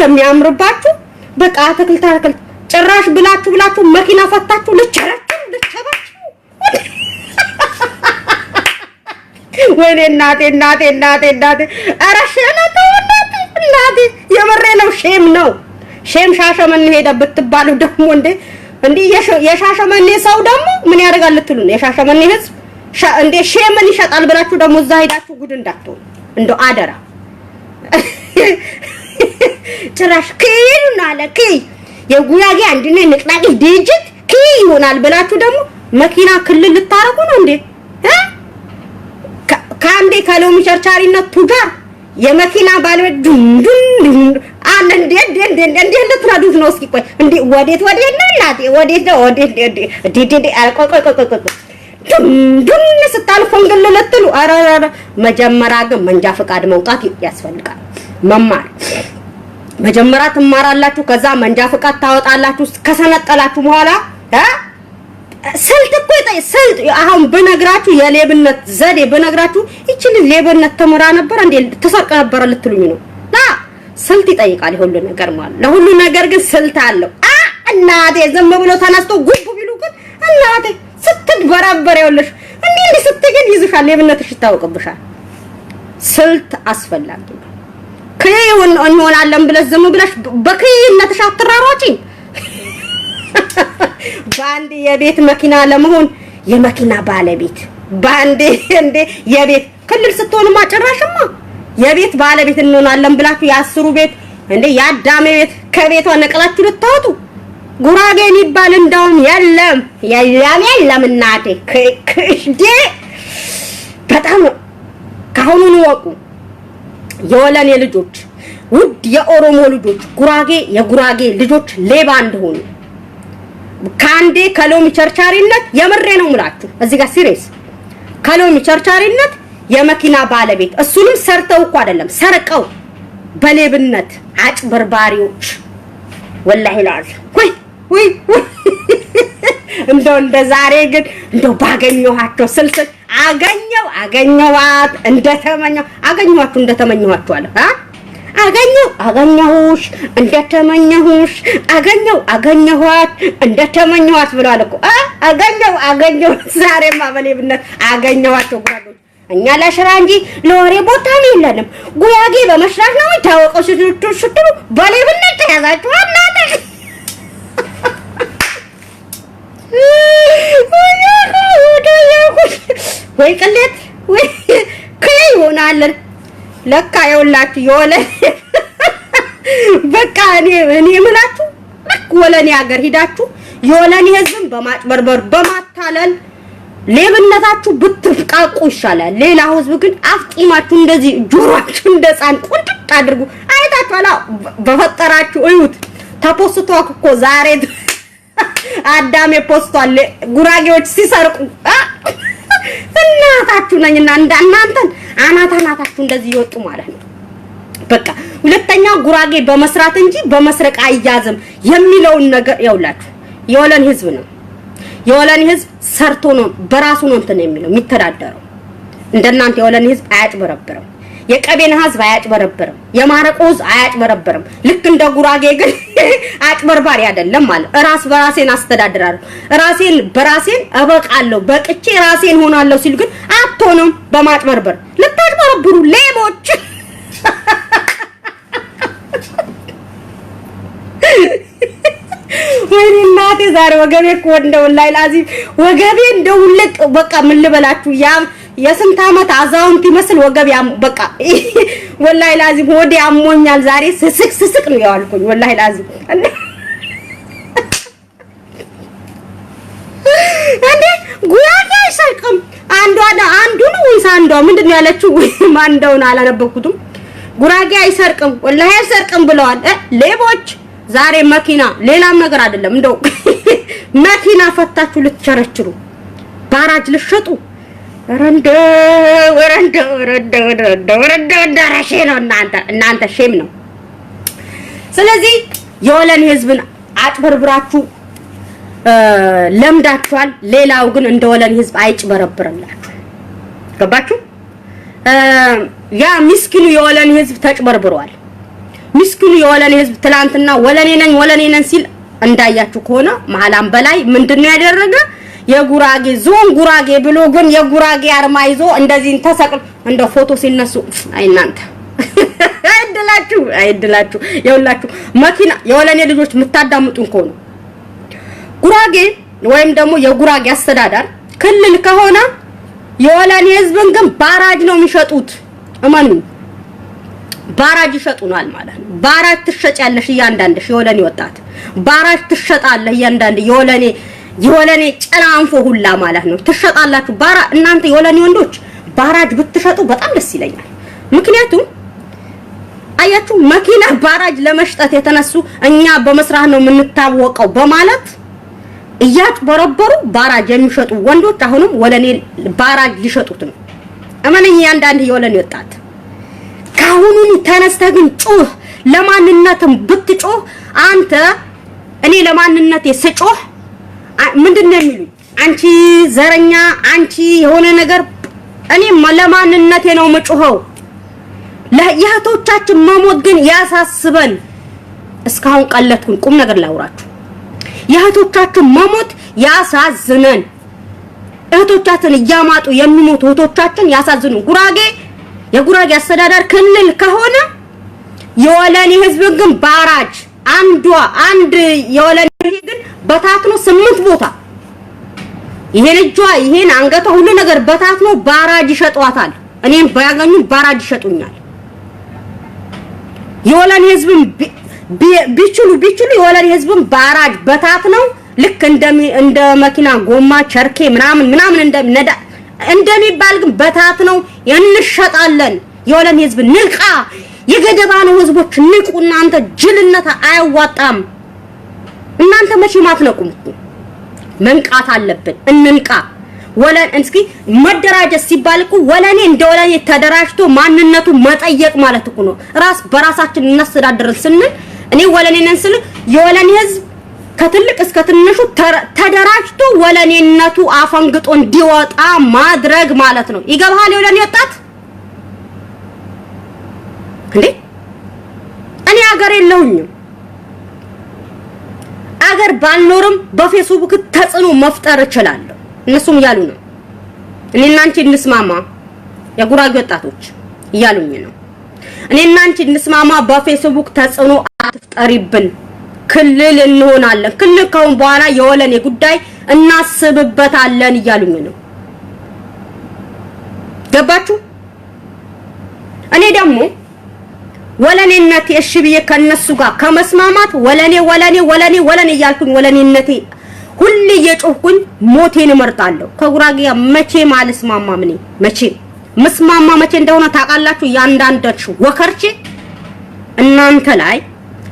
የሚያምርባችሁ በቃ አትክልት ጭራሽ ብላችሁ መኪና ፈታችሁ ልቸራችሁ ወይኔ እናቴ ኧረ እናቴ የመሬ ነው ሼም ነው ሻሸመኔ ሄደ ብትባሉ ደግሞ እንዴ የሻሸመኔ ሰው ደግሞ ምን ያደርጋል ልትሉ ነው የሻሸመኔ ህዝብ እንዴ ሼምን ይሸጣል ብላችሁ ደግሞ እዛ ሄዳችሁ ጉድ እንዳትሆኑ እንደው አደራ ጭራሽ ከይሉና ለከ የጉራጌ አንድነ ንቅናቄ ድርጅት ይሆናል ብላችሁ ደግሞ መኪና ክልል ልታረጉ ነው እንዴ ካንዴ ካሎሚ ቸርቻሪነት ቱጋር የመኪና ባለቤት ዱን አለ እንዴ ልትራዱት ነው እስኪ ቆይ እንዴ ወዴት ነው እናቴ ወዴት ቆይ ዱን ስታልፉ እንግልልትሉ አረ መጀመሪያ ግን መንጃ ፈቃድ መውጣት ያስፈልጋል መማር መጀመሪያ ትማራላችሁ ከዛ መንጃ ፈቃድ ታወጣላችሁ ከሰነጠላችሁ በኋላ ስልት አሁን በነግራችሁ የሌብነት ዘዴ በነግራችሁ ይችል ሌብነት ተመራ ነበር እንዴ ተሰርቀ ነበር ልትሉኝ ነው ስልት ይጠይቃል ሁሉ ነገር ማለት ለሁሉ ነገር ግን ስልት አለው እናቴ ዝም ብሎ ተነስቶ ጉብ ቢሉ ግን እናቴ ስትበራበር ይወልሽ እንዴ ስትገድ ይዝሻል ሌብነትሽ ይታወቅብሻል ስልት አስፈላጊ ነው ከይውን እንሆናለን ብለሽ ዝም ብለሽ በከይነትሽ አትራሮጪ ባንዴ የቤት መኪና ለመሆን የመኪና ባለቤት ባንዴ እንዴ የቤት ክልል ስትሆኑ ማጨራሽማ የቤት ባለቤት እንሆናለን ብላችሁ ያስሩ ቤት እንዴ ያዳሜ ቤት ከቤቷ ነቀላችሁ ልታወጡ ጉራጌን ይባል እንደውም የለም እናቴ ከሽዴ በጣም ካሁኑን ወቁ የወለኔ ልጆች ውድ የኦሮሞ ልጆች የጉራጌ ልጆች ሌባ እንደሆኑ ካንዴ ከሎሚ ቸርቻሪነት የምሬ ነው ሙላችሁ እዚህ ጋር ሲሪየስ ከሎሚ ቸርቻሪነት የመኪና ባለቤት እሱንም ሰርተው እኮ አይደለም ሰርቀው በሌብነት አጭበርባሪዎች ወላሂ ላዝ ወይ እንደው እንደ ዛሬ ግን እንደው ባገኘኋቸው ስልስል አገኘዋት እንደተመኘኋችሁ አለ አገኘሁሽ እንደተመኘሁሽ አገኘኋት እንደተመኘኋት ብሏል እኮ አገኘሁ ዛሬማ በሌብነት አገኘኋቸው ጉራጌዎች እኛ ለሽራ እንጂ ለወሬ ቦታ ነው የለንም ጉራጌ በመስራት ነው ታወቀው ስትሉ በሌብነት ተያዛችሁ እናቴ ወይ ቅሌት ወይ ከይሆናል ለካ ይውላችሁ የወለ በቃ እኔ ምላችሁ ወለኔ ሀገር ሄዳችሁ የወለኔ ህዝብን በማጭበርበር በማታለል ሌብነታችሁ ብትፍቃቁ ይሻላል ሌላው ህዝብ ግን አፍቂማችሁ እንደዚህ ጆሮአችሁ እንደጻን ቁንጥጥ አድርጉ አይታችኋላ በፈጠራችሁ እዩት ተፖስቷል እኮ ዛሬ አዳሜ ፖስቷል ጉራጌዎች ሲሰርቁ እናታችሁ ነኝና እንዳናንተን አናታችሁ እንደዚህ ይወጡ ማለት ነው በቃ ሁለተኛ ጉራጌ በመስራት እንጂ በመስረቅ አይያዝም የሚለውን ነገር ያውላችሁ የወለን ህዝብ ነው የወለን ህዝብ ሰርቶ ነው በራሱ ነው እንትን የሚለው የሚተዳደረው እንደናንተ የወለን ህዝብ አያጭበረብርም የቀቤና ህዝብ አያጭበረብርም የማረቆ ህዝብ አያጭበረብርም ልክ እንደ ጉራጌ ግን አጭበርባሪ አይደለም ማለት ራስ በራሴን አስተዳድራለሁ ራሴን በራሴን አበቃለሁ በቅቼ ራሴን ሆናለሁ ሲል ግን አትሆንም በማጭበርበር ልታጭበረብሩ ሌቦች ወይኔ እናቴ ዛሬ ወገቤ እኮ እንደው ላይ ላዚም ወገቤ እንደው ልቅ በቃ ምን ልበላችሁ ያ የስንት አመት አዛውንት ይመስል ወገብ በቃ ወላሂ ላዚም ሆዴ አሞኛል ዛሬ ስስቅ ነው ያልኩኝ ወላሂ ላዚም እንዴ ጉራጌ አይሰርቅም አንዱ ነው ወይስ አንዷ ምንድነው ያለችው ማን እንደሆነ አላነበብኩትም ጉራጌ አይሰርቅም ወላሂ አይሰርቅም ብለዋል ሌቦች ዛሬ መኪና ሌላም ነገር አይደለም እንደው መኪና ፈታችሁ ልትቸረችሩ ባራጅ ልትሸጡ ረንደ ዳራሼ ነው እናንተ ሼም ነው ስለዚህ የወለን ህዝብን አጭበርብራችሁ ለምዳችኋል ሌላው ግን እንደ ወለን ህዝብ አይጭበረብርላችሁ ገባችሁ ያ ምስኪኑ የወለን ህዝብ ተጭበርብሯል ምስኪኑ የወለኔ ህዝብ ትላንትና ወለኔ ነኝ ሲል እንዳያችሁ ከሆነ መሐላም በላይ ምንድነው ያደረገ የጉራጌ ዞን ጉራጌ ብሎ ግን የጉራጌ አርማ ይዞ እንደዚህ ተሰቅሎ እንደ ፎቶ ሲነሱ አይናንተ አይድላችሁ የውላችሁ መኪና የወለኔ ልጆች የምታዳምጡን ከሆነ ጉራጌ ወይም ደግሞ የጉራጌ አስተዳደር ክልል ከሆነ የወለኔ ህዝብን ግን ባራጅ ነው የሚሸጡት እመኑ ባራጅ ይሸጡናል ማለት ነው ባራጅ ትሸጫለሽ እያንዳንድሽ የወለኔ ወጣት ባራጅ ትሸጣለህ እያንዳንድ የወለኔ ጨላንፎ ሁላ ማለት ነው ትሸጣላችሁ ባራ እናንተ የወለኔ ወንዶች ባራጅ ብትሸጡ በጣም ደስ ይለኛል ምክንያቱም አያችሁ መኪና ባራጅ ለመሽጠት የተነሱ እኛ በመስራት ነው የምንታወቀው በማለት እያጭበረበሩ ባራጅ የሚሸጡ ወንዶች አሁንም ወለኔ ባራጅ ሊሸጡት ነው እመነኝ ያንዳንድ የወለኔ ወጣት ካሁኑ ተነስተህ ግን ጮህ ለማንነትም ብትጮህ አንተ እኔ ለማንነቴ ስጮህ ምንድነው የሚሉኝ አንቺ ዘረኛ አንቺ የሆነ ነገር እኔ ለማንነቴ ነው መጮኸው ለየህቶቻችን መሞት ግን ያሳስበን እስካሁን ቀለጥኩን ቁም ነገር ላውራችሁ የህቶቻችን መሞት ያሳዝነን እህቶቻችን እያማጡ የሚሞቱ እህቶቻችን ያሳዝኑ የጉራጌ አስተዳደር ክልል ከሆነ የወለኔ ህዝብ ግን ባራጅ አንድ የወለኔ ግን በታትኖ 8 ቦታ ይሄን እጇ ይሄን አንገቷ ሁሉ ነገር በታትኖ ባራጅ ይሸጧታል እኔም ባያገኙ ባራጅ ይሸጡኛል የወለኔ ህዝብ ቢችሉ የወለኔ ህዝብን ባራጅ በታትነው ልክ እንደ መኪና ጎማ ቸርኬ ምናምን እንደሚባል ግን በታትነው እንሸጣለን የወለኔ ህዝብ ንቃ የገደባነው ህዝቦች ንቁ እናንተ ጅልነት አያዋጣም እናንተ መቼ ማትነቁም መንቃት አለብን እንንቃ ወለን እስኪ መደራጀት ሲባል እኮ ወለኔ እንደወለኔ ተደራጅቶ ማንነቱ መጠየቅ ማለት እኮ ነው ራስ በራሳችን እናስተዳድርን ስንል እኔ ወለኔ ነን ስል የወለኔ ህዝብ ከትልቅ እስከ ትንሹ ተደራጅቶ ወለኔነቱ አፈንግጦ እንዲወጣ ማድረግ ማለት ነው ይገባሃል የወለኔ ወጣት እንዴ እኔ ሀገር የለውኝም ሀገር ባልኖርም በፌስቡክ ተጽዕኖ መፍጠር እችላለሁ እነሱም ያሉ ነው እኔና አንቺ እንስማማ የጉራጌ ወጣቶች ያሉኝ ነው እኔና አንቺ እንስማማ በፌስቡክ ተጽዕኖ አትፍጠሪብን ክልል እንሆናለን ክልል ከሆነ በኋላ የወለኔ ጉዳይ እናስብበታለን እያሉኝ ነው ገባችሁ እኔ ደግሞ ወለኔነቴ እሺ ብዬ ከነሱ ጋር ከመስማማት ወለኔ እያልኩኝ ወለኔነቴ ሁሌ የጮህኩኝ ሞቴን እመርጣለሁ ከጉራጌ መቼም አልስማማም እኔ መስማማ መቼ እንደሆነ ታውቃላችሁ ያንዳንዳችሁ ወከርቼ እናንተ ላይ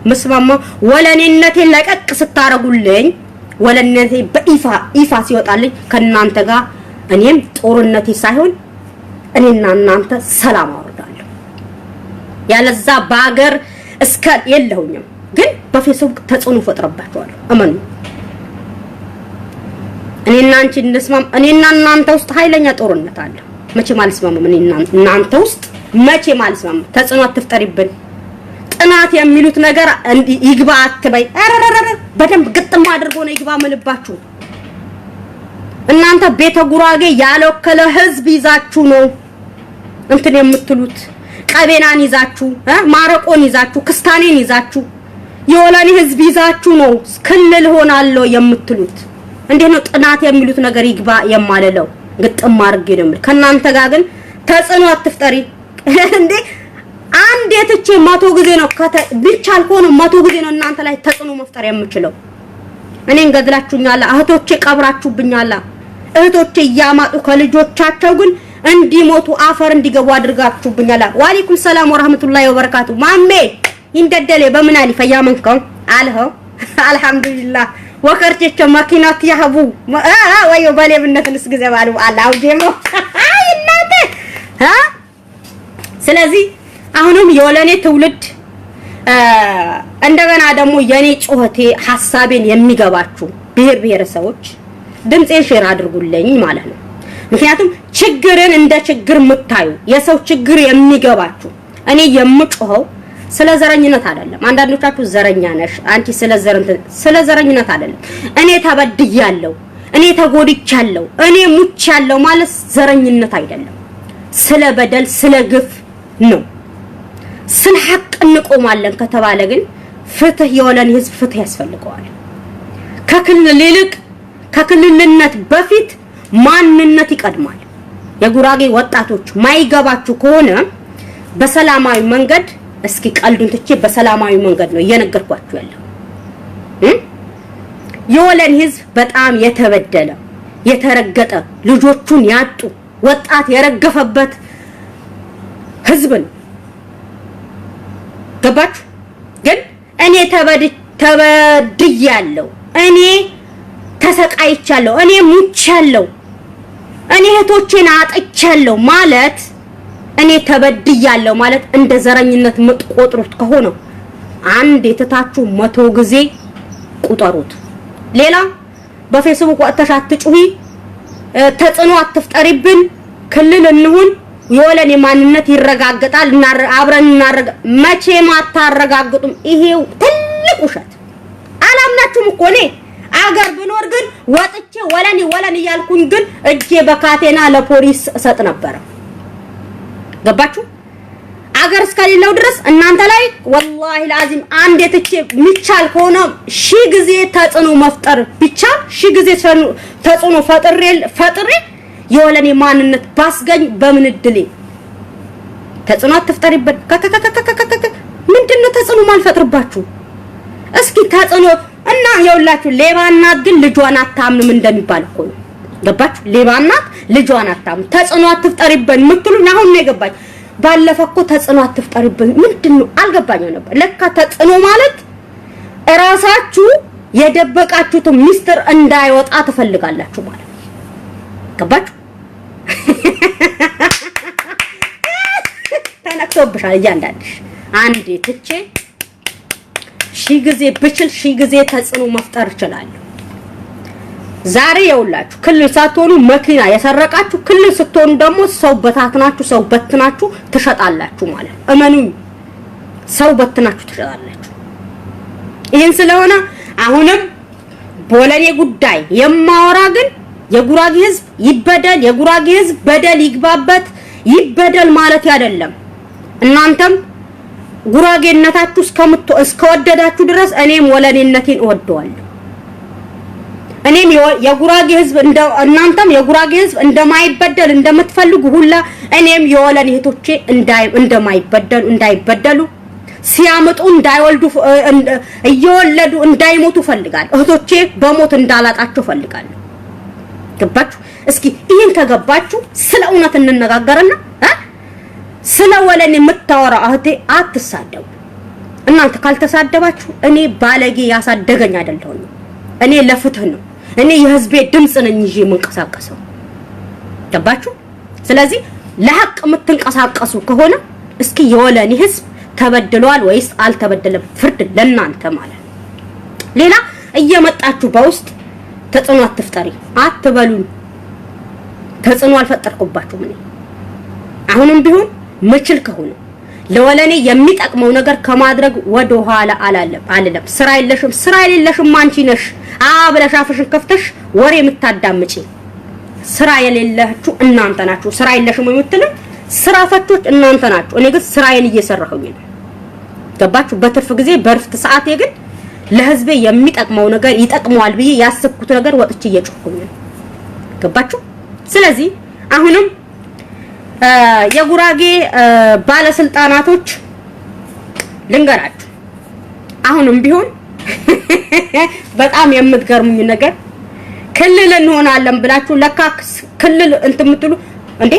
መስማማ ወለኔነቴ ለቀቅ ስታረጉልኝ ወለኔነቴ በይፋ ሲወጣልኝ ከናንተ ጋር እኔም ጦርነቴ ሳይሆን እኔና እናንተ ሰላም አወርዳለሁ ያለዛ ባገር እስከ የለሁኝም ግን በፌስቡክ ተጽዕኖ ፈጥረባችኋለሁ አመኑ እኔና አንቺ እንስማም እኔና እናንተ ውስጥ ኃይለኛ ጦርነት አለ መቼም አልስማማም እኔና እናንተ ውስጥ መቼም አልስማማም ተጽዕኖ አትፍጠሪብን ጥናት የሚሉት ነገር ይግባ አትበይ አረረረ በደንብ ግጥም አድርጎ ነው ይግባ መልባችሁ እናንተ ቤተ ጉራጌ ያለከለ ህዝብ ይዛችሁ ነው እንትን የምትሉት ቀቤናን ይዛችሁ ማረቆን ይዛችሁ ክስታኔን ይዛችሁ የወለኔ ህዝብ ይዛችሁ ነው ክልል ሆናለሁ የምትሉት እንዴ ነው ጥናት የሚሉት ነገር ይግባ የማለለው ግጥም አድርጌ ነው ከናንተ ጋር ግን ተጽዕኖ አትፍጠሪ እንዴ አንድ የትቼ 100 ጊዜ ነው ቢቻል ሆኖ 100 ጊዜ ነው እናንተ ላይ ተጽዕኖ መፍጠር የምችለው እኔን ገድላችሁኛል እህቶቼ ቀብራችሁብኛል እህቶቼ ያማጡ ከልጆቻቸው ግን እንዲሞቱ አፈር እንዲገቡ አድርጋችሁብኛል ወአለይኩም ሰላም ወራህመቱላሂ ወበረካቱ ማሜ ይንደደለ በምን አሊ ፈያመንከው አልሆ አልহামዱሊላህ ወከርቸ መኪናት ያህቡ ወይ በሌብነትንስ ግዜ ባሉ አላው ጀሞ እናንተ ስለዚህ አሁንም የወለኔ ትውልድ እንደገና ደግሞ የኔ ጮህቴ ሐሳቤን የሚገባችሁ ብሔረሰቦች ድምጼን ሼር አድርጉልኝ ማለት ነው ምክንያቱም ችግርን እንደ ችግር ምታዩ የሰው ችግር የሚገባችሁ እኔ የምጮኸው ስለ ዘረኝነት አይደለም። አንዳንዶቻችሁ ዘረኛ ነሽ አንቺ ስለ ዘረኝነት አይደለም። እኔ ተበድያለሁ፣ እኔ ተጎድቻለሁ፣ እኔ ሙቻለሁ ማለት ዘረኝነት አይደለም። ስለ በደል ስለ ግፍ ነው። ስለ ሐቅ እንቆማለን ከተባለ ግን ፍትህ የወለን ህዝብ ፍትህ ያስፈልገዋል። ከክልል ይልቅ ከክልልነት በፊት ማንነት ይቀድማል። የጉራጌ ወጣቶች ማይገባችሁ ከሆነ በሰላማዊ መንገድ እስኪ ቀልዱን ትቼ በሰላማዊ መንገድ ነው እየነገርኳችሁ ያለው። የወለን ህዝብ በጣም የተበደለ የተረገጠ ልጆቹን ያጡ ወጣት የረገፈበት ህዝብ ነው። ገባችሁ? ግን እኔ ተበድያለሁ፣ እኔ ተሰቃይቻለሁ፣ እኔ ሙቻለሁ፣ እኔ እህቶቼን አጥቻለሁ ማለት እኔ ተበድያለሁ ማለት እንደ ዘረኝነት የምትቆጥሩት ከሆነ አንድ የተታችሁ 100 ጊዜ ቁጠሩት። ሌላ በፌስቡክ ወጥተሽ አትጩሂ፣ ተጽዕኖ አትፍጠሪብን፣ ክልል እንሁን፣ የወለን የማንነት ይረጋገጣል እና አብረን እናረጋ መቼም አታረጋግጡም። ይሄው ትልቅ ውሸት። አላምናችሁም እኮ እኔ አገር ብኖር ግን ወጥቼ ወለን እያልኩኝ ግን እጄ በካቴና ለፖሊስ እሰጥ ነበር። ገባችሁ? አገር እስከሌለው ድረስ እናንተ ላይ ወላሂ ላዚም አንድ የትቼ ሚቻል ከሆነ ሺህ ጊዜ ተጽዕኖ መፍጠር ቢቻል ሺህ ጊዜ ተጽዕኖ ፈጥሬ የወለኔ ማንነት ባስገኝ በምን እድሌ። ተጽዕኖ አትፍጠሪበት። ምንድነው ተጽዕኖ ማልፈጥርባችሁ? እስኪ ተጽዕኖ እና የውላችሁ ሌባ እናት ግን ልጇን አታምንም እንደሚባል እኮ ነው። ገባችሁ? ሌባ እናት ልጇን አታምንም። ተጽዕኖ አትፍጠሪብን ምትሉኝ አሁን ነው የገባኝ። ባለፈው እኮ ተጽዕኖ አትፍጠሪብን ምንድነው አልገባኝም ነበር። ለካ ተጽዕኖ ማለት እራሳችሁ የደበቃችሁት ሚስጥር እንዳይወጣ ትፈልጋላችሁ ማለት ገባችሁ? ተነክቶብሻል እያንዳንድሽ። አንዴ ትቼ ሺህ ጊዜ ብችል ሺህ ጊዜ ተጽዕኖ መፍጠር እችላለሁ። ዛሬ የውላችሁ ክልል ሳትሆኑ መኪና የሰረቃችሁ ክልል ስትሆኑ ደግሞ ሰው በታትናችሁ ሰው በትናችሁ ትሸጣላችሁ ማለት ነው። እመኑኝ፣ ሰው በትናችሁ ትሸጣላችሁ። ይሄን ስለሆነ አሁንም በወለኔ ጉዳይ የማወራ ግን የጉራጌ ህዝብ ይበደል፣ የጉራጌ ህዝብ በደል ይግባበት፣ ይበደል ማለት አይደለም። እናንተም ጉራጌነታችሁ እስከወደዳችሁ ድረስ እኔም ወለኔነቴን እወደዋለሁ። እኔም የጉራጌ ህዝብ እናንተም የጉራጌ ህዝብ እንደማይበደል እንደምትፈልጉ ሁላ እኔም የወለን እህቶቼ እንዳይበደሉ ሲያመጡ እንዳይወልዱ እየወለዱ እንዳይሞቱ ፈልጋለሁ። እህቶቼ በሞት እንዳላጣቸው ፈልጋለሁ። ገባችሁ? እስኪ ይሄን ከገባችሁ ስለ እውነት እንነጋገርና ስለ ወለን የምታወራ እህቴ አትሳደቡ። እናንተ ካልተሳደባችሁ እኔ ባለጌ ያሳደገኝ አይደለሁም። እኔ ለፍትህ ነው። እኔ የህዝቤ ድምጽ ነኝ ይዤ የምንቀሳቀሰው። ገባችሁ? ስለዚህ ለሐቅ የምትንቀሳቀሱ ከሆነ እስኪ የወለኔ ህዝብ ተበድሏል ወይስ አልተበደለም ፍርድ ለናንተ ማለት ነው። ሌላ እየመጣችሁ በውስጥ ተጽዕኖ አትፍጠሪ አትበሉኝ። ተጽዕኖ አልፈጠርኩባችሁም። እኔ አሁንም ቢሆን ምችል ከሆነ ለወለኔ የሚጠቅመው ነገር ከማድረግ ወደ ኋላ አላለም። ስራ የሌለሽም አንቺ ነሽ ብለሽ አፍሽን ከፍተሽ ወሬ የምታዳምጪ። ስራ የሌላችሁ እናንተ ናችሁ። ስራ የለሽም የምትሉ ስራ ፈቶች እናንተ ናችሁ። እኔ ግን ስራዬን እየሰራሁኝ ነው። ገባችሁ? በትርፍ ጊዜ በርፍት ሰዓቴ ግን ለህዝቤ የሚጠቅመው ነገር ይጠቅመዋል ብዬ ያሰብኩት ነገር ወጥቼ እየጮህኩኝ ነው። ገባችሁ? ስለዚህ አሁንም የጉራጌ ባለስልጣናቶች ልንገራችሁ፣ አሁንም ቢሆን በጣም የምትገርሙኝ ነገር ክልል እንሆናለን ብላችሁ ለካ ክልል እንትምትሉ እንዴ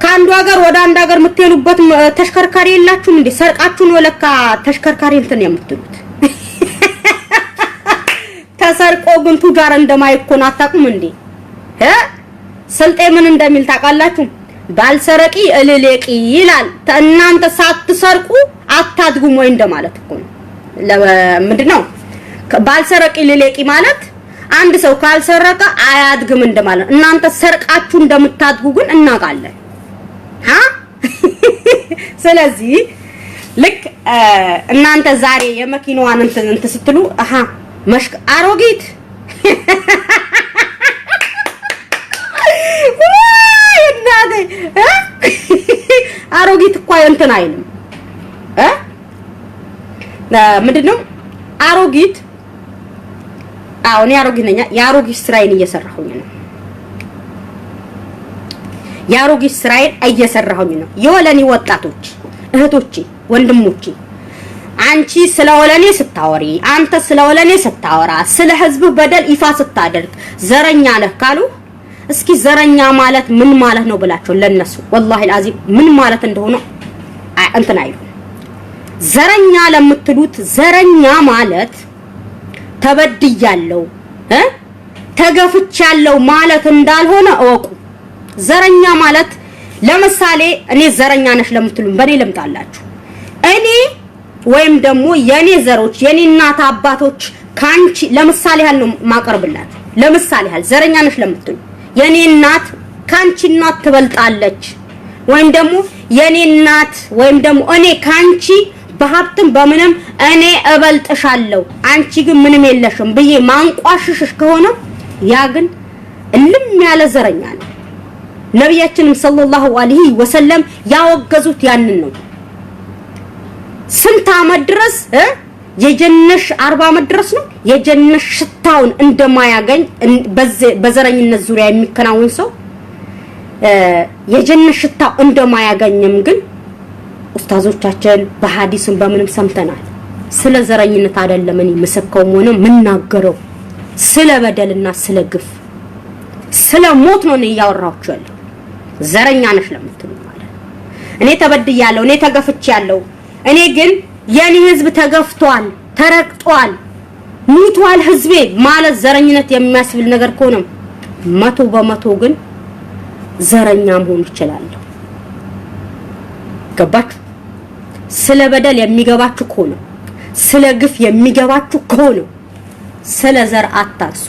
ከአንዱ ሀገር ወደ አንድ ሀገር የምትሄዱበት ተሽከርካሪ የላችሁም እንዴ? ሰርቃችሁ ነው ለካ ተሽከርካሪ እንትን የምትሉት። ተሰርቆ ግን ቱጃር እንደማይኮን አታውቁም እንዴ? ስልጤ ምን እንደሚል ታውቃላችሁ? ባልሰረቂ እልሌቂ ይላል። እናንተ ሳትሰርቁ አታድጉም ወይ እንደማለት እኮ ነው። ምንድነው ባልሰረቂ እልሌቂ ማለት? አንድ ሰው ካልሰረቀ አያድግም እንደማለት። እናንተ ሰርቃችሁ እንደምታድጉ ግን እናውቃለን። ስለዚህ ልክ እናንተ ዛሬ የመኪናዋን እንትን ስትሉ አሮጊት እናቴ አሮጊት እኮ እንትን አይልም ምንድነው አሮጊት እኔ አሮጊት ነኝ የአሮጊት ስራዬን እየሰራሁኝ ነው የአሮጊት ስራዬን እየሰራሁኝ ነው የወለኔ ወጣቶች እህቶቼ ወንድሞቼ አንቺ ስለወለኔ ስታወሪ አንተ ስለወለኔ ስታወራ ስለ ህዝብ በደል ይፋ ስታደርግ ዘረኛ ነህ ካሉ እስኪ ዘረኛ ማለት ምን ማለት ነው ብላችሁ ለነሱ والله العظيم ምን ማለት እንደሆነ እንትን አይሉ ዘረኛ ለምትሉት ዘረኛ ማለት ተበድያለሁ ተገፍቻለሁ ማለት እንዳልሆነ እወቁ ዘረኛ ማለት ለምሳሌ እኔ ዘረኛ ነሽ ለምትሉም በኔ ለምጣላችሁ እኔ ወይም ደግሞ የኔ ዘሮች የኔ እናት አባቶች ካንቺ ለምሳሌ ያህል ነው ማቀርብላችሁ ለምሳሌ ያህል ዘረኛ ነሽ ለምትሉ የኔ እናት ካንቺ እናት ትበልጣለች ወይም ደግሞ የኔ እናት ወይም ደግሞ እኔ ካንቺ በሀብትም በምንም እኔ እበልጥሻለሁ አንቺ ግን ምንም የለሽም ብዬ ማንቋሽሽሽ ከሆነ ያ ግን እልም ያለ ዘረኛ ነው ነብያችንም ሰለላሁ ዐለይሂ ወሰለም ያወገዙት ያንን ነው ስንት አመት ድረስ የጀነሽ 40 አመት ድረስ ነው የጀነሽ ሽታውን እንደማያገኝ በዘረኝነት ዙሪያ የሚከናወን ሰው የጀነሽ ሽታው እንደማያገኝም ግን ኡስታዞቻችን በሐዲስም በምንም ሰምተናል ስለ ዘረኝነት አይደለም እኔ መስከውም ሆነ ምናገረው ስለ በደልና ስለ ግፍ ስለ ሞት ነው ያወራችሁ ያለው ዘረኛ ነሽ ለምትሉ ማለት እኔ ተበድያለሁ እኔ ተገፍቻለሁ እኔ ግን የኔ ህዝብ ተገፍቷል ተረቅጧል ሙቷል ህዝቤ ማለት ዘረኝነት የሚያስብል ነገር ከሆነ 100% ግን ዘረኛ መሆን ይችላል ገባችሁ ስለ በደል የሚገባችሁ ከሆነ ስለ ግፍ የሚገባችሁ ከሆነ ስለ ዘር አታርሱ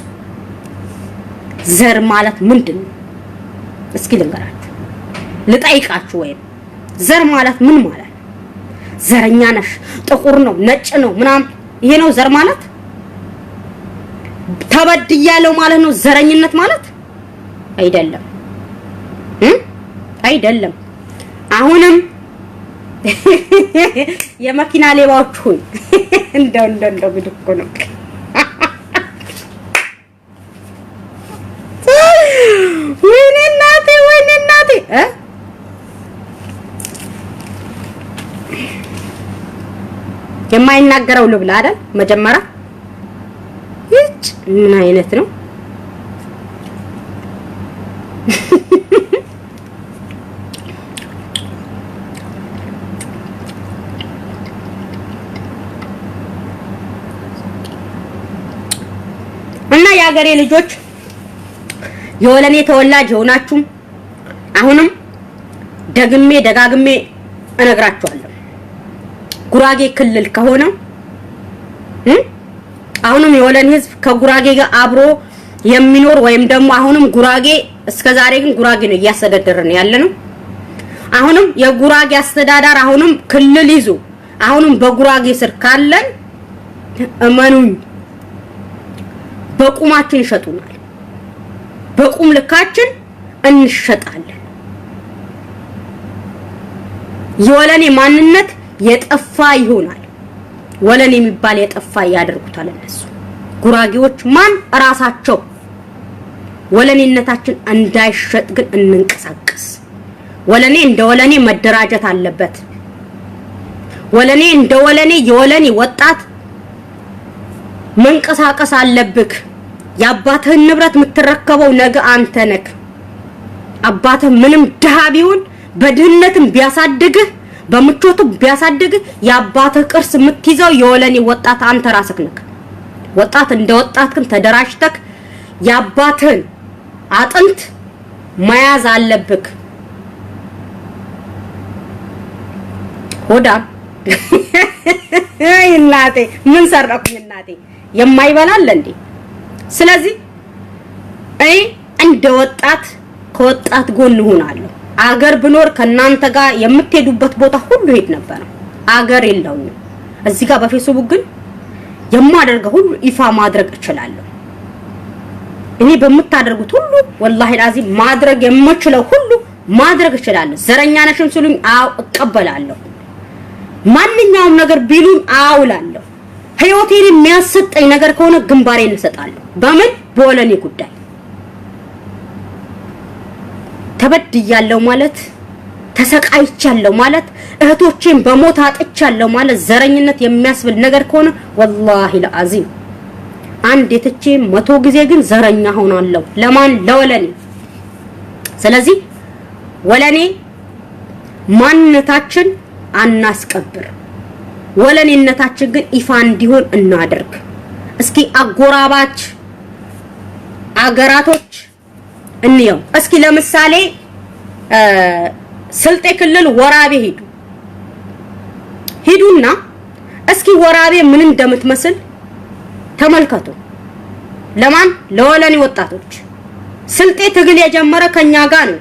ዘር ማለት ምንድነው እስኪ ልንገራችሁ ልጠይቃችሁ ወይም ዘር ማለት ምን ማለት ዘረኛ ነሽ ጥቁር ነው ነጭ ነው ምናም ይሄ ነው ዘር ማለት ተበድያለሁ ማለት ነው ዘረኝነት ማለት አይደለም አይደለም አሁንም የመኪና ሌባዎች ሆይ እንደው ግድኮ ነው ወይኔ እናቴ የማይናገረው ልብላ አይደል መጀመሪያ እጭ ምን አይነት ነው እና ያገሬ ልጆች የወለኔ ተወላጅ ሆናችሁ አሁንም ደግሜ ደጋግሜ እነግራችኋለሁ ጉራጌ ክልል ከሆነ አሁንም የወለኔ ህዝብ ከጉራጌ ጋር አብሮ የሚኖር ወይም ደግሞ አሁንም ጉራጌ እስከዛሬ ግን ጉራጌ ነው እያስተዳደረን ያለነው አሁንም የጉራጌ አስተዳዳር አሁንም ክልል ይዞ አሁንም በጉራጌ ስር ካለን እመኑኝ በቁማችን ይሸጡናል በቁም ልካችን እንሸጣለን የወለኔ ማንነት የጠፋ ይሆናል ወለኔ የሚባል የጠፋ ያደርጉታል እነሱ ጉራጌዎች ማን ራሳቸው ወለኔነታችን እንዳይሸጥ ግን እንንቀሳቀስ ወለኔ እንደ ወለኔ መደራጀት አለበት ወለኔ እንደ ወለኔ የወለኔ ወጣት መንቀሳቀስ አለብክ ያባትህን ንብረት የምትረከበው ነገ አንተ ነህ አባትህ ምንም ድሃ ቢሆን በድህነትም ቢያሳድግህ በምቾቱ ቢያሳድግህ ያባትህ ቅርስ የምትይዘው የወለኔ ወጣት አንተ ራስህ ነህ ወጣት እንደ ወጣት ግን ተደራጅተህ ያባትህን አጥንት መያዝ አለብክ ሆዳ እናቴ ምን ሰረኩኝ እናቴ የማይበላል እንዴ ስለዚህ እንደ ወጣት ከወጣት ጎን ሆናለሁ አገር ብኖር ከናንተ ጋር የምትሄዱበት ቦታ ሁሉ ሄድ ነበር አገር የለውም። እዚህ ጋር በፌስቡክ ግን የማደርገው ሁሉ ይፋ ማድረግ እችላለሁ። እኔ በመታደርጉት ሁሉ ወላሂ አዚም ማድረግ የምችለው ሁሉ ማድረግ እችላለሁ። ዘረኛ ነሽም ሲሉኝ አው እቀበላለሁ። ማንኛውም ነገር ቢሉኝ አውላለሁ። ህይወቴን የሚያሰጠኝ ነገር ከሆነ ግንባሬን እሰጣለሁ። በምን በወለኔ ጉዳይ ተበድያለሁ ማለት ተሰቃይቻለሁ ማለት እህቶቼን በሞት አጥቻለሁ ማለት ዘረኝነት የሚያስብል ነገር ከሆነ ወላሂ ለአዚም አንድ የትቼ 100 ጊዜ ግን ዘረኛ ሆናለሁ። ለማን? ለወለኔ። ስለዚህ ወለኔ ማንነታችን አናስቀብር። ወለኔነታችን ግን ይፋ እንዲሆን እናደርግ። እስኪ አጎራባች አገራቶች እንየው። እስኪ ለምሳሌ ስልጤ ክልል ወራቤ ሂዱና እስኪ ወራቤ ምን እንደምትመስል ተመልከቱ። ለማን? ለወለኔ ወጣቶች። ስልጤ ትግል የጀመረ ከኛ ጋር ነው።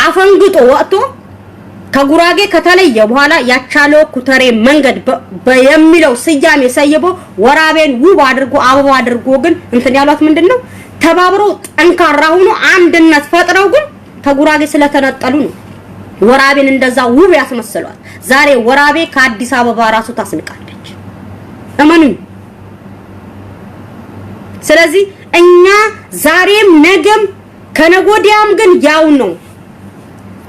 አፈንግጦ ወጥቶ ከጉራጌ ከተለየ በኋላ ያቻለው ኩተሬ መንገድ በየሚለው ስያሜ ሰይቦ ወራቤን ውብ አድርጎ አበባ አድርጎ ግን እንትን ያሏት ምንድነው? ተባብሮ ጠንካራ ሆኖ አንድነት ፈጥረው ግን ከጉራጌ ስለተነጠሉ ነው ወራቤን እንደዛ ውብ ያስመስሏት። ዛሬ ወራቤ ከአዲስ አበባ ራሱ ታስንቃለች። እመኑኝ። ስለዚህ እኛ ዛሬም ነገም ከነጎዲያም ግን ያው ነው።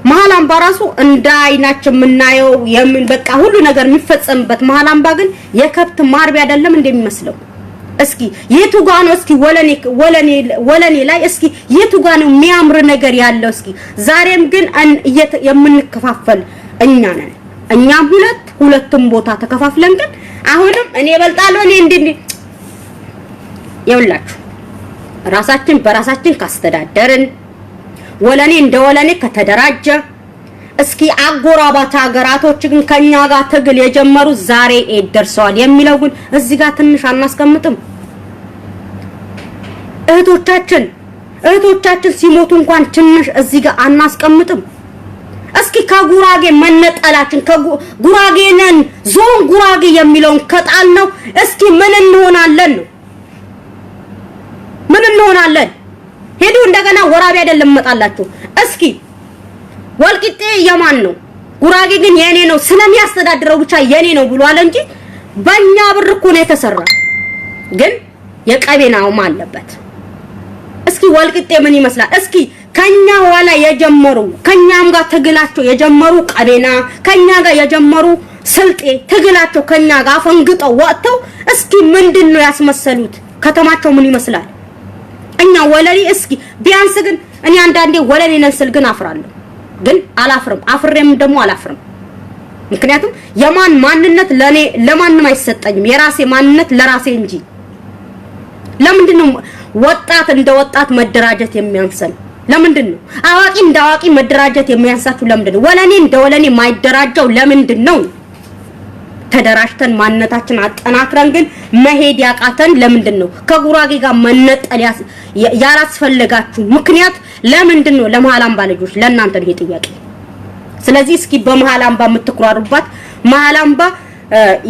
መሀል አምባ ራሱ እንደ አይናችን የምናየው የምን በቃ ሁሉ ነገር የሚፈጸምበት መሀል አምባ ግን የከብት ማርቢያ አይደለም እንደሚመስለው። እስኪ የቱ ጋር ነው እስኪ ወለኔ ላይ እስኪ የቱ ጋር ነው የሚያምር ነገር ያለው? እስኪ ዛሬም ግን የምንከፋፈል እኛ ነን። እኛም ሁለቱም ቦታ ተከፋፍለን ግን አሁንም እኔ እበልጣለሁ እኔ እንዴ ይውላችሁ ራሳችን በራሳችን ካስተዳደርን ወለኔ እንደ ወለኔ ከተደራጀ እስኪ አጎራባች ሀገራቶች ግን ከኛ ጋር ትግል የጀመሩ ዛሬ ደርሰዋል የሚለው ግን እዚህ ጋር ትንሽ አናስቀምጥም? እህቶቻችን ሲሞቱ እንኳን ትንሽ እዚህ ጋር አናስቀምጥም? እስኪ ከጉራጌ መነጠላችን ከጉራጌ ነን ዞን ጉራጌ የሚለውን ከጣል ነው እስኪ ምን እንሆናለን ነው? ምን እንሆናለን? ሄዱ እንደገና ወራቤ አይደለም መጣላችሁ። እስኪ ወልቂጤ የማን ነው? ጉራጌ ግን የኔ ነው ስለሚያስተዳድረው ብቻ የኔ ነው ብሏል እንጂ በእኛ ብር እኮ ነው የተሰራ። ግን የቀቤናውም አለበት። እስኪ ወልቂጤ ምን ይመስላል? እስኪ ከኛ ኋላ የጀመሩ ከኛም ጋር ትግላቸው የጀመሩ ቀቤና ከኛ ጋር የጀመሩ ስልጤ ትግላቸው ከኛ ጋር ፈንግጠው ወጥተው እስኪ ምንድነው ያስመሰሉት? ከተማቸው ምን ይመስላል? እኛ ወለኔ እስኪ ቢያንስ ግን እኔ አንዳንዴ ወለኔ ነን ስል ግን አፍራለሁ። ግን አላፍርም። አፍሬም ደግሞ አላፍርም። ምክንያቱም የማን ማንነት ለማንም አይሰጠኝም። የራሴ ማንነት ለራሴ እንጂ። ለምንድነው ወጣት እንደ ወጣት መደራጀት የሚያንሰን? ለምንድነው አዋቂ እንደ አዋቂ መደራጀት የሚያንሳችሁ? ለምንድነው ወለኔ እንደ ወለኔ ማይደራጀው? ለምንድነው ተደራጅተን ማንነታችን አጠናክረን ግን መሄድ ያቃተን? ለምንድነው ከጉራጌ ጋር መነጠል ያላስፈልጋችሁ ምክንያት ለምንድነው? ለመሃል አምባ ልጆች ለእናንተ ነው ይሄ ጥያቄ። ስለዚህ እስኪ በመሃል አምባ የምትኩራሩባት መሃል አምባ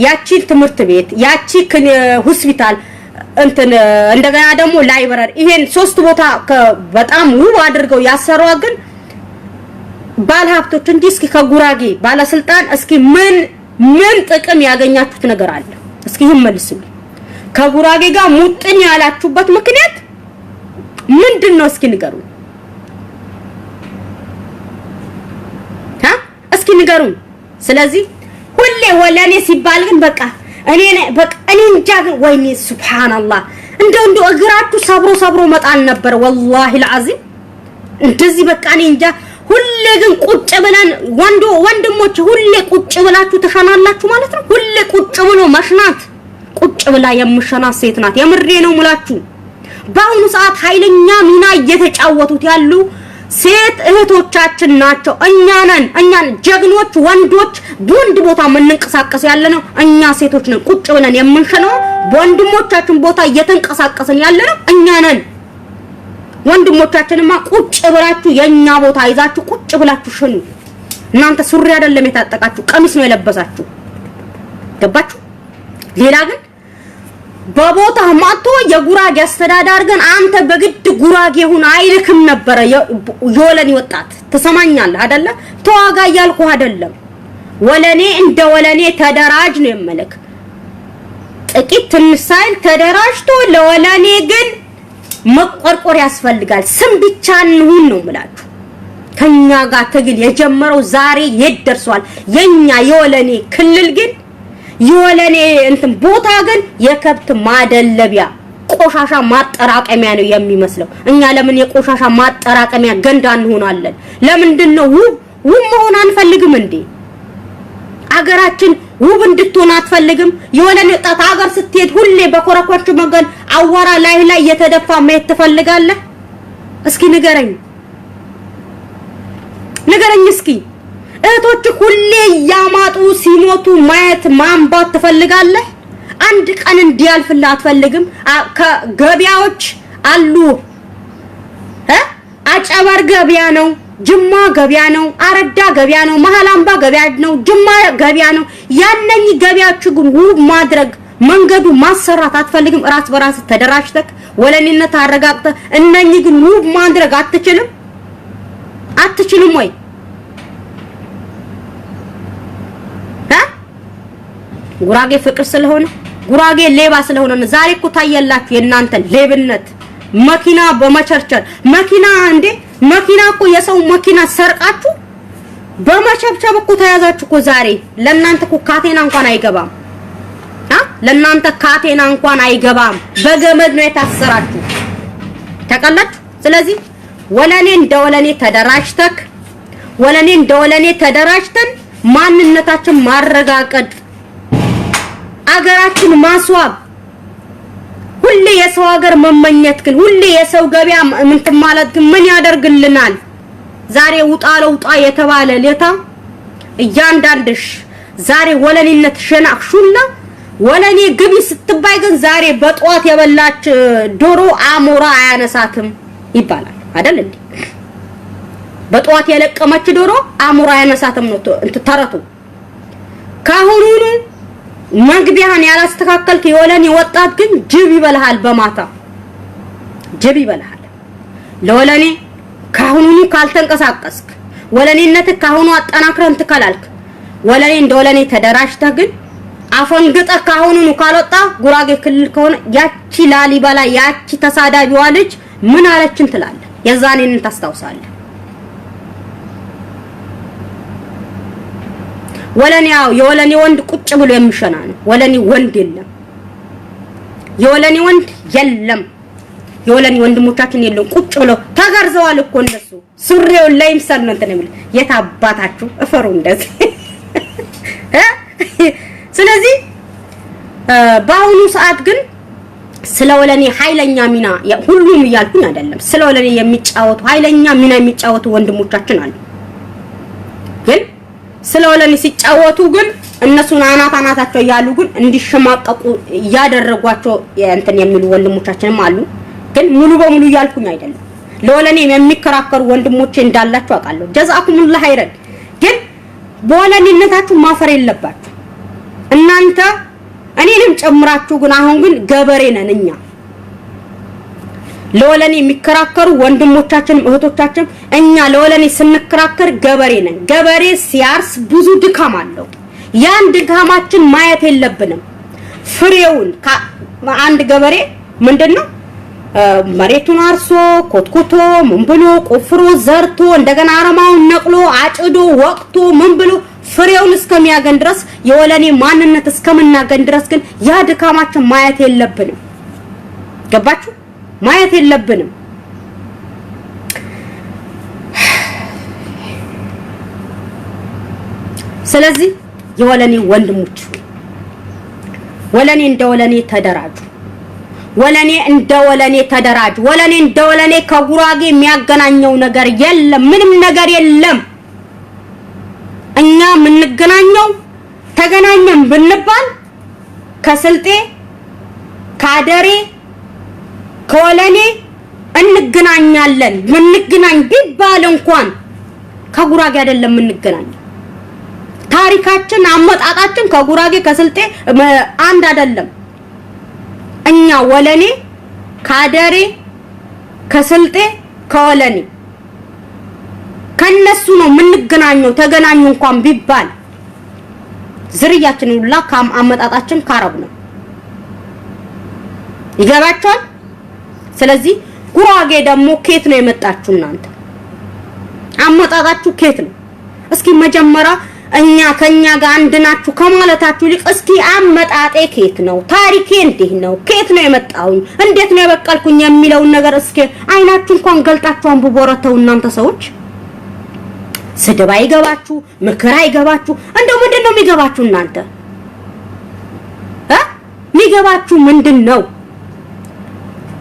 ያቺ ትምህርት ቤት ያቺ ሆስፒታል እንደገና ደግሞ ላይብረሪ ይሄን 3 ቦታ በጣም ውብ አድርገው ያሰሯ ግን ባለሀብቶች እንጂ እስኪ ከጉራጌ ባለስልጣን እስኪ ምን ጥቅም ያገኛችሁት ነገር አለ? እስኪ ይመልሱልኝ። ከጉራጌ ጋር ሙጥኝ ያላችሁበት ምክንያት ምንድነው? እስኪ ንገሩ። እስኪ ንገሩ። ስለዚህ ሁሌ ወለኔ ሲባል ግን በቃ እኔ እንጃ ግን ወይኔ ሱብሃንአላህ እንደው እግራችሁ ሰብሮ መጣል ነበር ወላሂ العظيم እንደዚህ በቃ እኔ እንጃ። ሁሌ ግን ቁጭ ብለን ወንድሞች ሁሌ ቁጭ ብላችሁ ተሻናላችሁ ማለት ነው። ሁሌ ቁጭ ብሎ መሽናት ቁጭ ብላ የምሸና ሴት ናት። የምሬ ነው ሙላችሁ። በአሁኑ ሰዓት ኃይለኛ ሚና እየተጫወቱት ያሉ ሴት እህቶቻችን ናቸው። እኛን ጀግኖች ወንዶች በወንድ ቦታ የምንንቀሳቀስ ያለነው እኛ ሴቶች ነን። ቁጭ ብለን የምንሸነው በወንድሞቻችን ቦታ እየተንቀሳቀስን ያለነው እኛ ነን። ወንድሞቻችንማ ቁጭ ብላችሁ የኛ ቦታ ይዛችሁ ቁጭ ብላችሁ ሽኑ። እናንተ ሱሪ አይደለም የታጠቃችሁ ቀሚስ ነው የለበሳችሁ ገባችሁ ሌላ ግን በቦታ ማጥቶ የጉራጌ አስተዳዳር ግን አንተ በግድ ጉራጌ ሁን አይልክም ነበር የወለኔ ወጣት ተሰማኛለህ አይደለ ተዋጋ ያልኩ አይደለም ወለኔ እንደ ወለኔ ተደራጅ ነው የመለክ ጥቂት ትንሳይል ተደራጅቶ ለወለኔ ግን መቆርቆር ያስፈልጋል ስም ብቻ እንሁን ነው ማለት ከኛ ጋር ትግል የጀመረው ዛሬ ይደርሷል የኛ የወለኔ ክልል ግን የወለኔ እንትን ቦታ ግን የከብት ማደለቢያ ቆሻሻ ማጠራቀሚያ ነው የሚመስለው እኛ ለምን የቆሻሻ ማጠራቀሚያ ገንዳ እንሆናለን ለምንድነው ውብ መሆን አንፈልግም እንዴ አገራችን ውብ እንድትሆን አትፈልግም የወለኔ ወጣት አገር ስትሄድ ሁሌ በኮረኮቹ መንገድ አዋራ ላይ የተደፋ ማየት ትፈልጋለህ እስኪ ንገረኝ እስኪ እህቶች ሁሌ ያማጡ ሲሞቱ ማየት ማንባት ትፈልጋለህ አንድ ቀን እንዲያልፍልህ አትፈልግም ከገቢያዎች አሉ አጨበር ገቢያ ነው ጅማ ገቢያ ነው አረዳ ገቢያ ነው መሃላምባ ገቢያ ነው ጅማ ገቢያ ነው ያነኝ ገቢያችሁ ግን ውብ ማድረግ መንገዱ ማሰራት አትፈልግም ራስ በራስ ተደራጅተክ ወለኔነት አረጋግተ እነኝ ግን ውብ ማድረግ አትችልም ወይ ጉራጌ ፍቅር ስለሆነ ጉራጌ ሌባ ስለሆነ ዛሬ እኮ ታየላችሁ የናንተ ሌብነት መኪና በመቸርቸር መኪና እንዴ መኪና እኮ የሰው መኪና ሰርቃችሁ በመቸብቸብ እኮ ተያዛችሁ እኮ ዛሬ ለናንተ እኮ ካቴና እንኳን አይገባም ለናንተ ካቴና እንኳን አይገባም በገመድ ነው የታሰራችሁ ተቀላችሁ ስለዚህ ወለኔ እንደወለኔ ተደራጅተክ ወለኔ እንደወለኔ ተደራጅተን ማንነታችን ማረጋገጥ አገራችን ማስዋብ ሁሌ የሰው ሀገር መመኘት ግን ሁሌ የሰው ገበያ ምን ማለት ግን ምን ያደርግልናል ዛሬ ውጣ ለውጣ የተባለ ለታ እያንዳንድሽ ዛሬ ወለኔነት ሸናክሹና ወለኔ ግቢ ስትባይ ግን ዛሬ በጧት የበላች ዶሮ አሞራ አያነሳትም ይባላል አይደል እንዴ በጧት የለቀመች ዶሮ አሞራ አያነሳትም ነው ተረቱ ካሁኑ መግቢያን ያላስተካከልክ የወለኔ ወጣት ግን ጅብ ይበልሃል በማታ ጅብ ይበልሃል ለወለኔ ካሁኑ ካልተንቀሳቀስክ ወለኔነት ካሁኑ አጠናክረን ትከላልክ ወለኔ እንደወለኔ ተደራጅተህ ግን አፈንግጠ ካሁኑ ካልወጣ ጉራጌ ክልል ከሆነ ያቺ ላሊበላ ያቺ ተሳዳቢዋ ልጅ ምን አለችን ትላለህ የዛኔን ታስታውሳለህ ወለኔው የወለኔ ወንድ ቁጭ ብሎ የሚሸና ነው ወለኔ ወንድ የለም የወለኔ ወንድ የለም የወለኔ ወንድሞቻችን የለም ቁጭ ብሎ ተጋርዘዋል እኮ እንደሱ ሱሪው ላይም ሰነንተ ነው የታባታችሁ እፈሩ እንደዚህ ስለዚህ በአሁኑ ሰዓት ግን ስለ ወለኔ ኃይለኛ ሚና ሁሉም ይያልኩኝ አይደለም ስለ ወለኔ የሚጫወቱ ኃይለኛ ሚና የሚጫወቱ ወንድሞቻችን አሉ ግን ስለ ወለኔ ሲጫወቱ ግን እነሱን አናታቸው ያሉ ግን እንዲሸማቀቁ ያደረጓቸው እንትን የሚሉ ወንድሞቻችንም አሉ ግን ሙሉ በሙሉ ይያልኩኝ አይደለም ለወለኔ የሚከራከሩ ወንድሞቼ እንዳላችሁ አውቃለሁ ጀዛኩሙላህ ኸይረን ግን በወለኔነታችሁ ማፈር የለባችሁ እናንተ እኔንም ጨምራችሁ ግን አሁን ግን ገበሬ ነን እኛ ለወለኔ የሚከራከሩ ወንድሞቻችን እህቶቻችን እኛ ለወለኔ ስንከራከር ገበሬ ነን ገበሬ ሲያርስ ብዙ ድካም አለው ያን ድካማችን ማየት የለብንም ፍሬውን አንድ ገበሬ ምንድነው መሬቱን አርሶ ኮትኩቶ ምን ብሎ ቆፍሮ ዘርቶ እንደገና አረማውን ነቅሎ አጭዶ ወቅቶ ምን ብሎ ፍሬውን እስከሚያገኝ ድረስ የወለኔ ማንነት እስከምናገኝ ድረስ ግን ያ ድካማችን ማየት የለብንም ገባችሁ ማየት የለብንም ስለዚህ የወለኔ ወንድሞች ወለኔ እንደወለኔ ተደራጁ ወለኔ እንደወለኔ ተደራጁ ወለኔ እንደወለኔ ከጉራጌ የሚያገናኘው ነገር የለም ምንም ነገር የለም እኛ ምንገናኘው ተገናኘን ብንባል ከስልጤ ካደሬ ከወለኔ እንገናኛለን ምንገናኝ ቢባል እንኳን ከጉራጌ አይደለም ምንገናኝ ታሪካችን አመጣጣችን ከጉራጌ ከስልጤ አንድ አይደለም። እኛ ወለኔ ካደሬ ከስልጤ ከወለኔ ከነሱ ነው የምንገናኘው። ተገናኙ እንኳን ቢባል ዝርያችን ሁላ አመጣጣችን ከአረብ ነው። ይገባችኋል? ስለዚህ ጉራጌ ደግሞ ከየት ነው የመጣችሁ እናንተ? አመጣጣችሁ ከየት ነው? እስኪ መጀመሪያ እኛ ከኛ ጋር አንድ ናችሁ ከማለታችሁ ይልቅ እስኪ አመጣጤ ከየት ነው? ታሪኬ እንዴት ነው? ከየት ነው የመጣሁኝ? እንዴት ነው የበቀልኩኝ የሚለውን ነገር እስኪ አይናችሁ እንኳን ገልጣችሁ አንብቡ። ወረተው እናንተ ሰዎች ስድብ አይገባችሁ፣ ምክር አይገባችሁ። እንደው ምንድነው የሚገባችሁ እናንተ? የሚገባችሁ ምንድነው?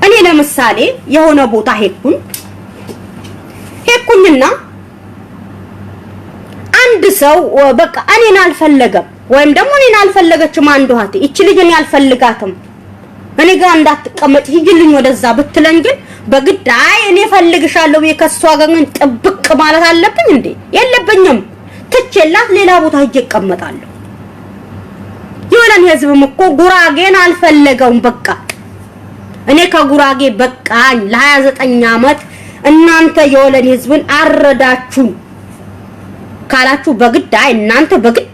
እኔ ለምሳሌ የሆነ ቦታ ሄድኩኝና አንድ ሰው በቃ እኔን አልፈለገም ወይም ደግሞ እኔን አልፈለገችም አንዱ እህቴ እቺ ልጅ እኔ አልፈልጋትም እኔ ጋር እንዳትቀመጥ ሂጂልኝ ወደዛ ብትለኝ ግን በግድ አይ እኔ ፈልግሻለሁ በከሷ ጋር ግን ጥብቅ ማለት አለብኝ እንዴ? የለብኝም። ትቼላት ሌላ ቦታ ሂጅ እቀመጣለሁ። የወለን ህዝብም እኮ ጉራጌን አልፈለገውም። በቃ እኔ ከጉራጌ በቃኝ ለ29 አመት እናንተ የወለን ህዝብን አረዳችሁ ካላችሁ በግድ አይ እናንተ በግድ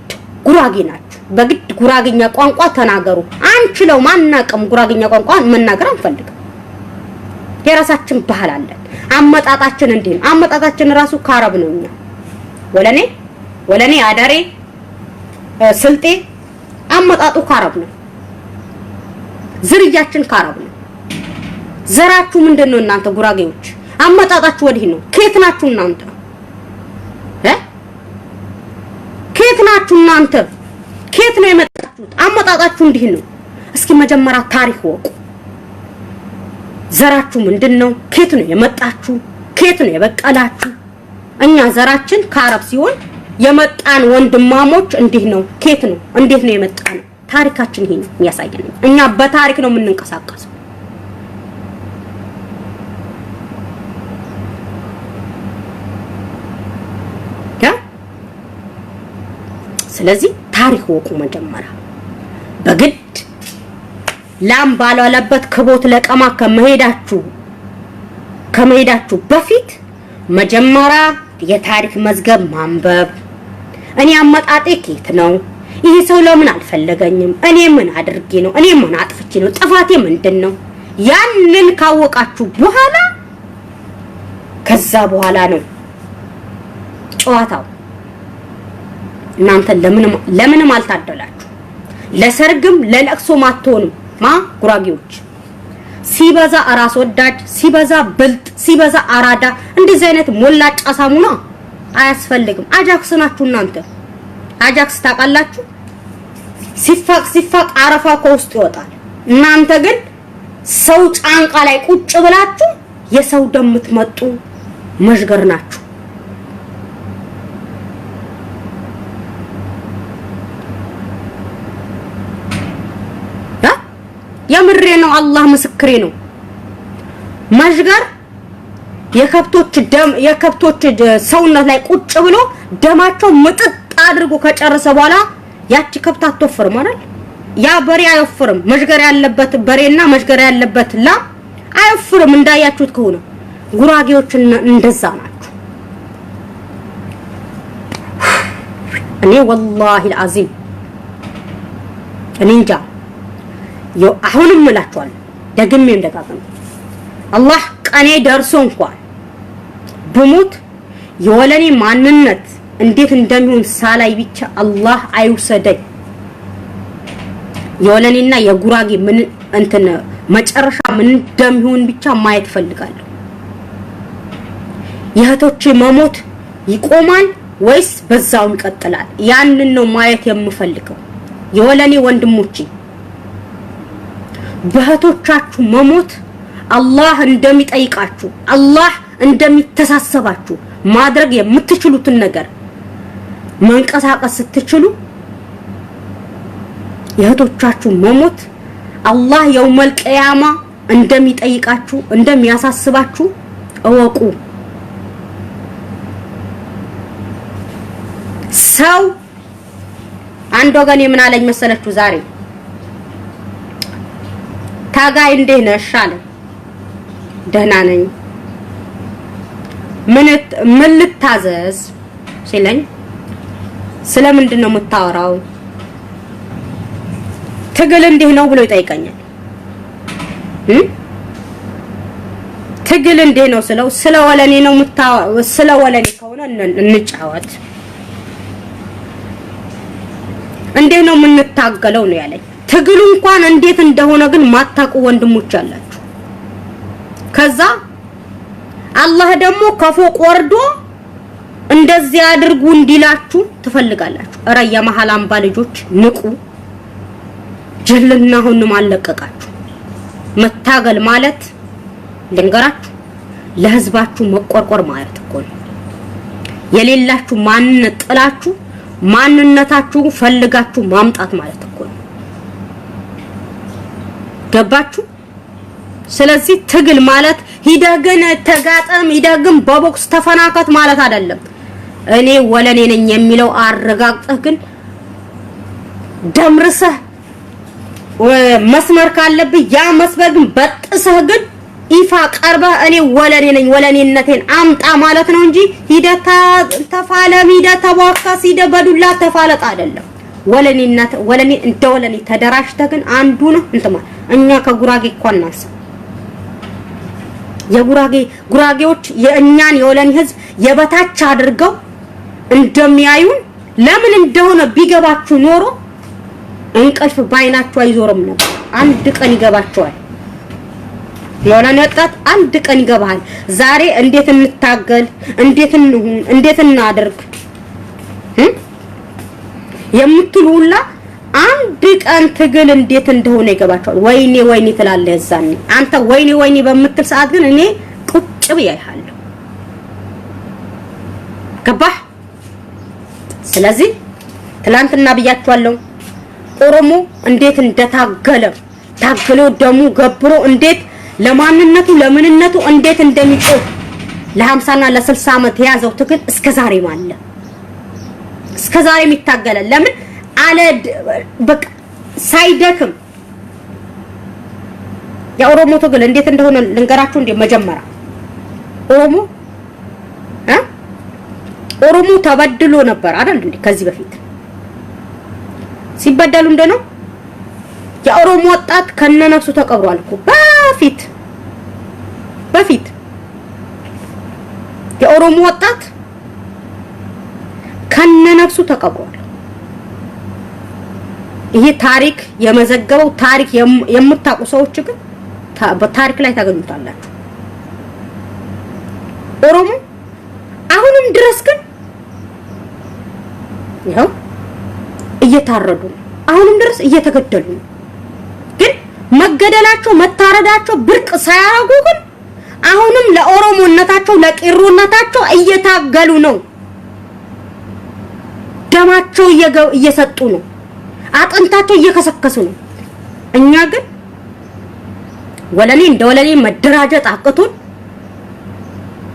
ጉራጌ ናችሁ። በግድ ጉራጌኛ ቋንቋ ተናገሩ። አንችለው ማናቀም ጉራጌኛ ቋንቋ መናገር አንፈልግም። የራሳችን ባህል አለን። አመጣጣችን እንዴ ነው? አመጣጣችን ራሱ ከአረብ ነው። እኛ ወለኔ አዳሬ ስልጤ አመጣጡ ከአረብ ነው። ዝርያችን ከአረብ ነው። ዘራችሁ ምንድነው እናንተ ጉራጌዎች? አመጣጣችሁ ወዲህ ነው። ከየት ናችሁ እናንተ? ከየት ናችሁ እናንተ? ከየት ነው የመጣችሁት? አመጣጣችሁ እንዲህ ነው። እስኪ መጀመሪያ ታሪክ ወቁ። ዘራችሁ ምንድነው? ከየት ነው የመጣችሁ? ከየት ነው የበቀላችሁ? እኛ ዘራችን ከአረብ ሲሆን የመጣን ወንድማሞች እንዲህ ነው። ከየት ነው እንዴት ነው የመጣነው? ታሪካችን ይሄ ነው የሚያሳየን። እኛ በታሪክ ነው የምንንቀሳቀሰው። ስለዚህ ታሪክ ወቁ መጀመሪያ። በግድ ላም ባለበት ከቦት ለቀማ ከመሄዳችሁ በፊት መጀመሪያ የታሪክ መዝገብ ማንበብ። እኔ አመጣጤ ከየት ነው? ይሄ ሰው ለምን አልፈለገኝም? እኔ ምን አድርጌ ነው? እኔ ምን አጥፍቼ ነው? ጥፋቴ ምንድነው? ያንን ካወቃችሁ በኋላ ከዛ በኋላ ነው ጨዋታው። እናንተ ለምንም አልታደላችሁ። ለሰርግም ለለቅሶም አትሆኑም። ጉራጌዎች ሲበዛ አራስ ወዳድ፣ ሲበዛ ብልጥ፣ ሲበዛ አራዳ፣ እንደዚህ አይነት ሞላጫ ሳሙና አያስፈልግም። አጃክስ ናችሁ እናንተ። አጃክስ ታውቃላችሁ? ሲፋቅ አረፋ ከውስጥ ይወጣል። እናንተ ግን ሰው ጫንቃ ላይ ቁጭ ብላችሁ የሰው ደም የምትመጡ መሽገር ናችሁ። የምሬ ነው። አላህ ምስክሬ ነው። መሽገር የከብቶች ሰውነት ላይ ቁጭ ብሎ ደማቸው ምጥጥ አድርጎ ከጨረሰ በኋላ ያቺ ከብት አትወፍርም አይደል? ያ በሬ አይወፍርም። መሽገር ያለበት በሬና መሽገር ያለበት ላም አይወፍርም። እንዳያችሁት ከሆነ ጉራጌዎች እንደዛ ናቸው። እኔ ወላሂ አልዓዚም እኔ እንጃ አሁንም እላችኋለሁ ደግሜም ደጋግሜ አላህ ቀኔ ደርሶ እንኳን ብሞት የወለኔ ማንነት እንዴት እንደሚሆን ሳላይ ብቻ አላህ አይውሰደኝ። የወለኔና የጉራጌ ምን እንትን መጨረሻ ምን እንደሚሆን ብቻ ማየት ፈልጋለሁ። የእህቶቼ መሞት ይቆማል ወይስ በዛው ይቀጥላል? ያንን ነው ማየት የምፈልገው። የወለኔ ወንድሞቼ በእህቶቻችሁ መሞት አላህ እንደሚጠይቃችሁ አላህ እንደሚተሳሰባችሁ ማድረግ የምትችሉትን ነገር መንቀሳቀስ ስትችሉ የእህቶቻችሁ መሞት አላህ የውመል ቂያማ እንደሚጠይቃችሁ እንደሚያሳስባችሁ እወቁ። ሰው አንድ ወገን ምን አለኝ መሰለችሁ ዛሬ ታጋይ እንዴት ነሽ አለ። ደህና ነኝ ምን ልታዘዝ ሲለኝ ስለምንድን ነው የምታወራው? ትግል እንዲህ ነው ብሎ ይጠይቀኛል። ትግል እንዴ ነው ስለው ስለ ወለኔ ነው ስለ ወለኔ ከሆነ እንጫወት። እንዴ ነው የምንታገለው ነው ያለኝ። ትግሉ እንኳን እንዴት እንደሆነ ግን ማታቁ ወንድሞች አላችሁ። ከዛ አላህ ደግሞ ከፎቅ ወርዶ እንደዚህ አድርጉ እንዲላችሁ ትፈልጋላችሁ። እረ የመሃል አምባ ልጆች ንቁ። ጀልና ሁሉም አለቀቃችሁ። መታገል ማለት ልንገራችሁ ለህዝባችሁ መቆርቆር ማለት እኮ ነው። የሌላችሁ ማንነት ጥላችሁ ማንነታችሁ ፈልጋችሁ ማምጣት ማለት እኮ ነው። ገባችሁ? ስለዚህ ትግል ማለት ሂደግን ተጋጠም ሂደግን በቦክስ ተፈናከት ማለት አይደለም። እኔ ወለኔ ነኝ የሚለው አረጋግጠህ ግን ደምርሰህ መስመር ካለብህ ያ መስመር ግን በጥሰህ ግን ይፋ ቀርበህ እኔ ወለኔ ነኝ ወለኔነቴን አምጣ ማለት ነው እንጂ ሂደታ ተፋለም ሂደታ ተዋካስ ሂደ በዱላ ተፋለጥ አይደለም። ወለኔነት ወለኔ እንደ ወለኔ ተደራጅተህ ግን አንዱ ነው እንትማ እኛ ከጉራጌ እንኳንናስ ጉራጌዎች የእኛን የወለኔ ህዝብ የበታች አድርገው እንደሚያዩን ለምን እንደሆነ ቢገባችሁ ኖሮ እንቅልፍ ባይናችሁ አይዞርም ነበር። አንድ ቀን ይገባችኋል። የወለኔ ወጣት አንድ ቀን ይገባሃል። ዛሬ እንዴት እንታገል እንዴት እናድርግ የምትሉላ አንድ ቀን ትግል እንዴት እንደሆነ ይገባችኋል። ወይኔ ትላለህ እዛኔ አንተ ወይኔ በምትል ሰዓት ግን እኔ ቁጭ ብያለሁ። ገባህ? ስለዚህ ትላንትና ብያችኋለሁ ኦሮሞ እንዴት እንደታገለ ታግሎ ደሙ ገብሮ እንዴት ለማንነቱ ለምንነቱ እንዴት እንደሚጮህ ለ50 እና ለ60 አመት የያዘው ትግል እስከዛሬ ማለ እስከዛሬ የሚታገለ ለምን አለ በቃ ሳይደክም የኦሮሞ ትግል እንዴት እንደሆነ ልንገራችሁ። እንደ መጀመሪያ ኦሮሞ ተበድሎ ነበር አይደል እንዴ? ከዚህ በፊት ሲበደሉ እንደነው የኦሮሞ ወጣት ከነነፍሱ ተቀብሯል እኮ በፊት የኦሮሞ ወጣት ከነነፍሱ ተቀብሯል። ይሄ ታሪክ የመዘገበው ታሪክ የምታውቁ ሰዎች ግን በታሪክ ላይ ታገኙታላችሁ። ኦሮሞ አሁንም ድረስ ግን ይኸው እየታረዱ አሁንም ድረስ እየተገደሉ ግን መገደላቸው መታረዳቸው ብርቅ ሳያረጉ ግን አሁንም ለኦሮሞነታቸው ለቂሮነታቸው እየታገሉ ነው። ደማቸው እየሰጡ ነው። አጥንታቸው እየከሰከሱ ነው። እኛ ግን ወለኔ እንደ ወለኔ መደራጀት አቅቶን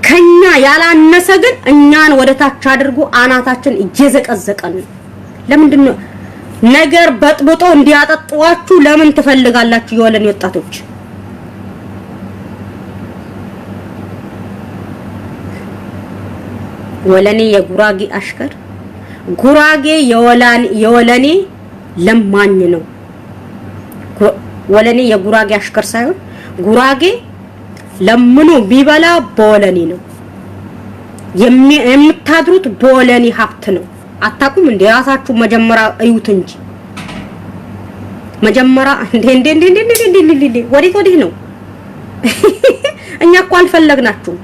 ከኛ ያላነሰ ግን እኛን ወደታች አድርጎ አናታችን እየዘቀዘቀን ነው። ለምንድነው ነገር በጥብጦ እንዲያጠጧችሁ ለምን ትፈልጋላችሁ? የወለኔ ወጣቶች ወለኔ የጉራጌ አሽከር ጉራጌ የወለኔ ለማኝ ነው። ወለኔ የጉራጌ አሽከር ሳይሆን ጉራጌ ለምኑ ቢበላ በወለኔ ነው የምታድሩት። በወለኔ ሀብት ነው። አታቁም እንደ ራሳችሁ መጀመሪያ እዩት እንጂ መጀመሪያ እንዴ ወዴት ነው? እኛ እኮ አልፈለግናችሁም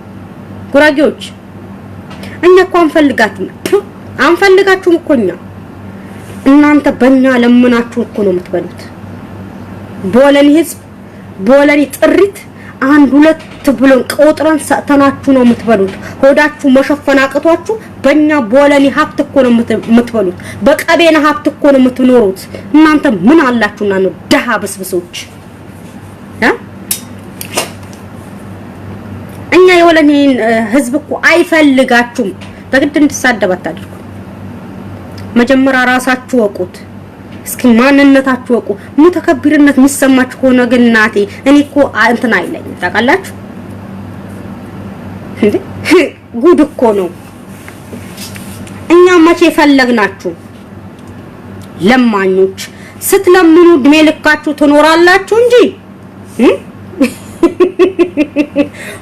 ጉራጌዎች። እኛ እኮ አንፈልጋችሁም እኮ እኛ እናንተ በእኛ ለምናችሁ እኮ ነው የምትበሉት። በወለኔ ህዝብ በወለኔ ጥሪት አንድ ሁለት ብሎን ቆጥረን ሰተናችሁ ነው የምትበሉት። ሆዳችሁ መሸፈን አቅቷችሁ በእኛ በወለኔ ሀብት እኮ ነው የምትበሉት። በቀቤና ሀብት እኮ ነው የምትኖሩት። እናንተ ምን አላችሁና ነው ደሃ በስብሶች? እኛ የወለኔን ህዝብ እኮ አይፈልጋችሁም። በግድ እንድትሳደብ አታድርጉ። መጀመሪያ ራሳችሁ ወቁት። እስኪ ማንነታችሁ ወቁ። ሙተከቢርነት የሚሰማችሁ ከሆነ ግን እናቴ እኔ እኮ እንትን አይለኝም ታውቃላችሁ እንዴ ጉድ እኮ ነው። እኛ መቼ ፈለግናችሁ? ለማኞች ስትለምኑ እድሜ ልካችሁ ትኖራላችሁ እንጂ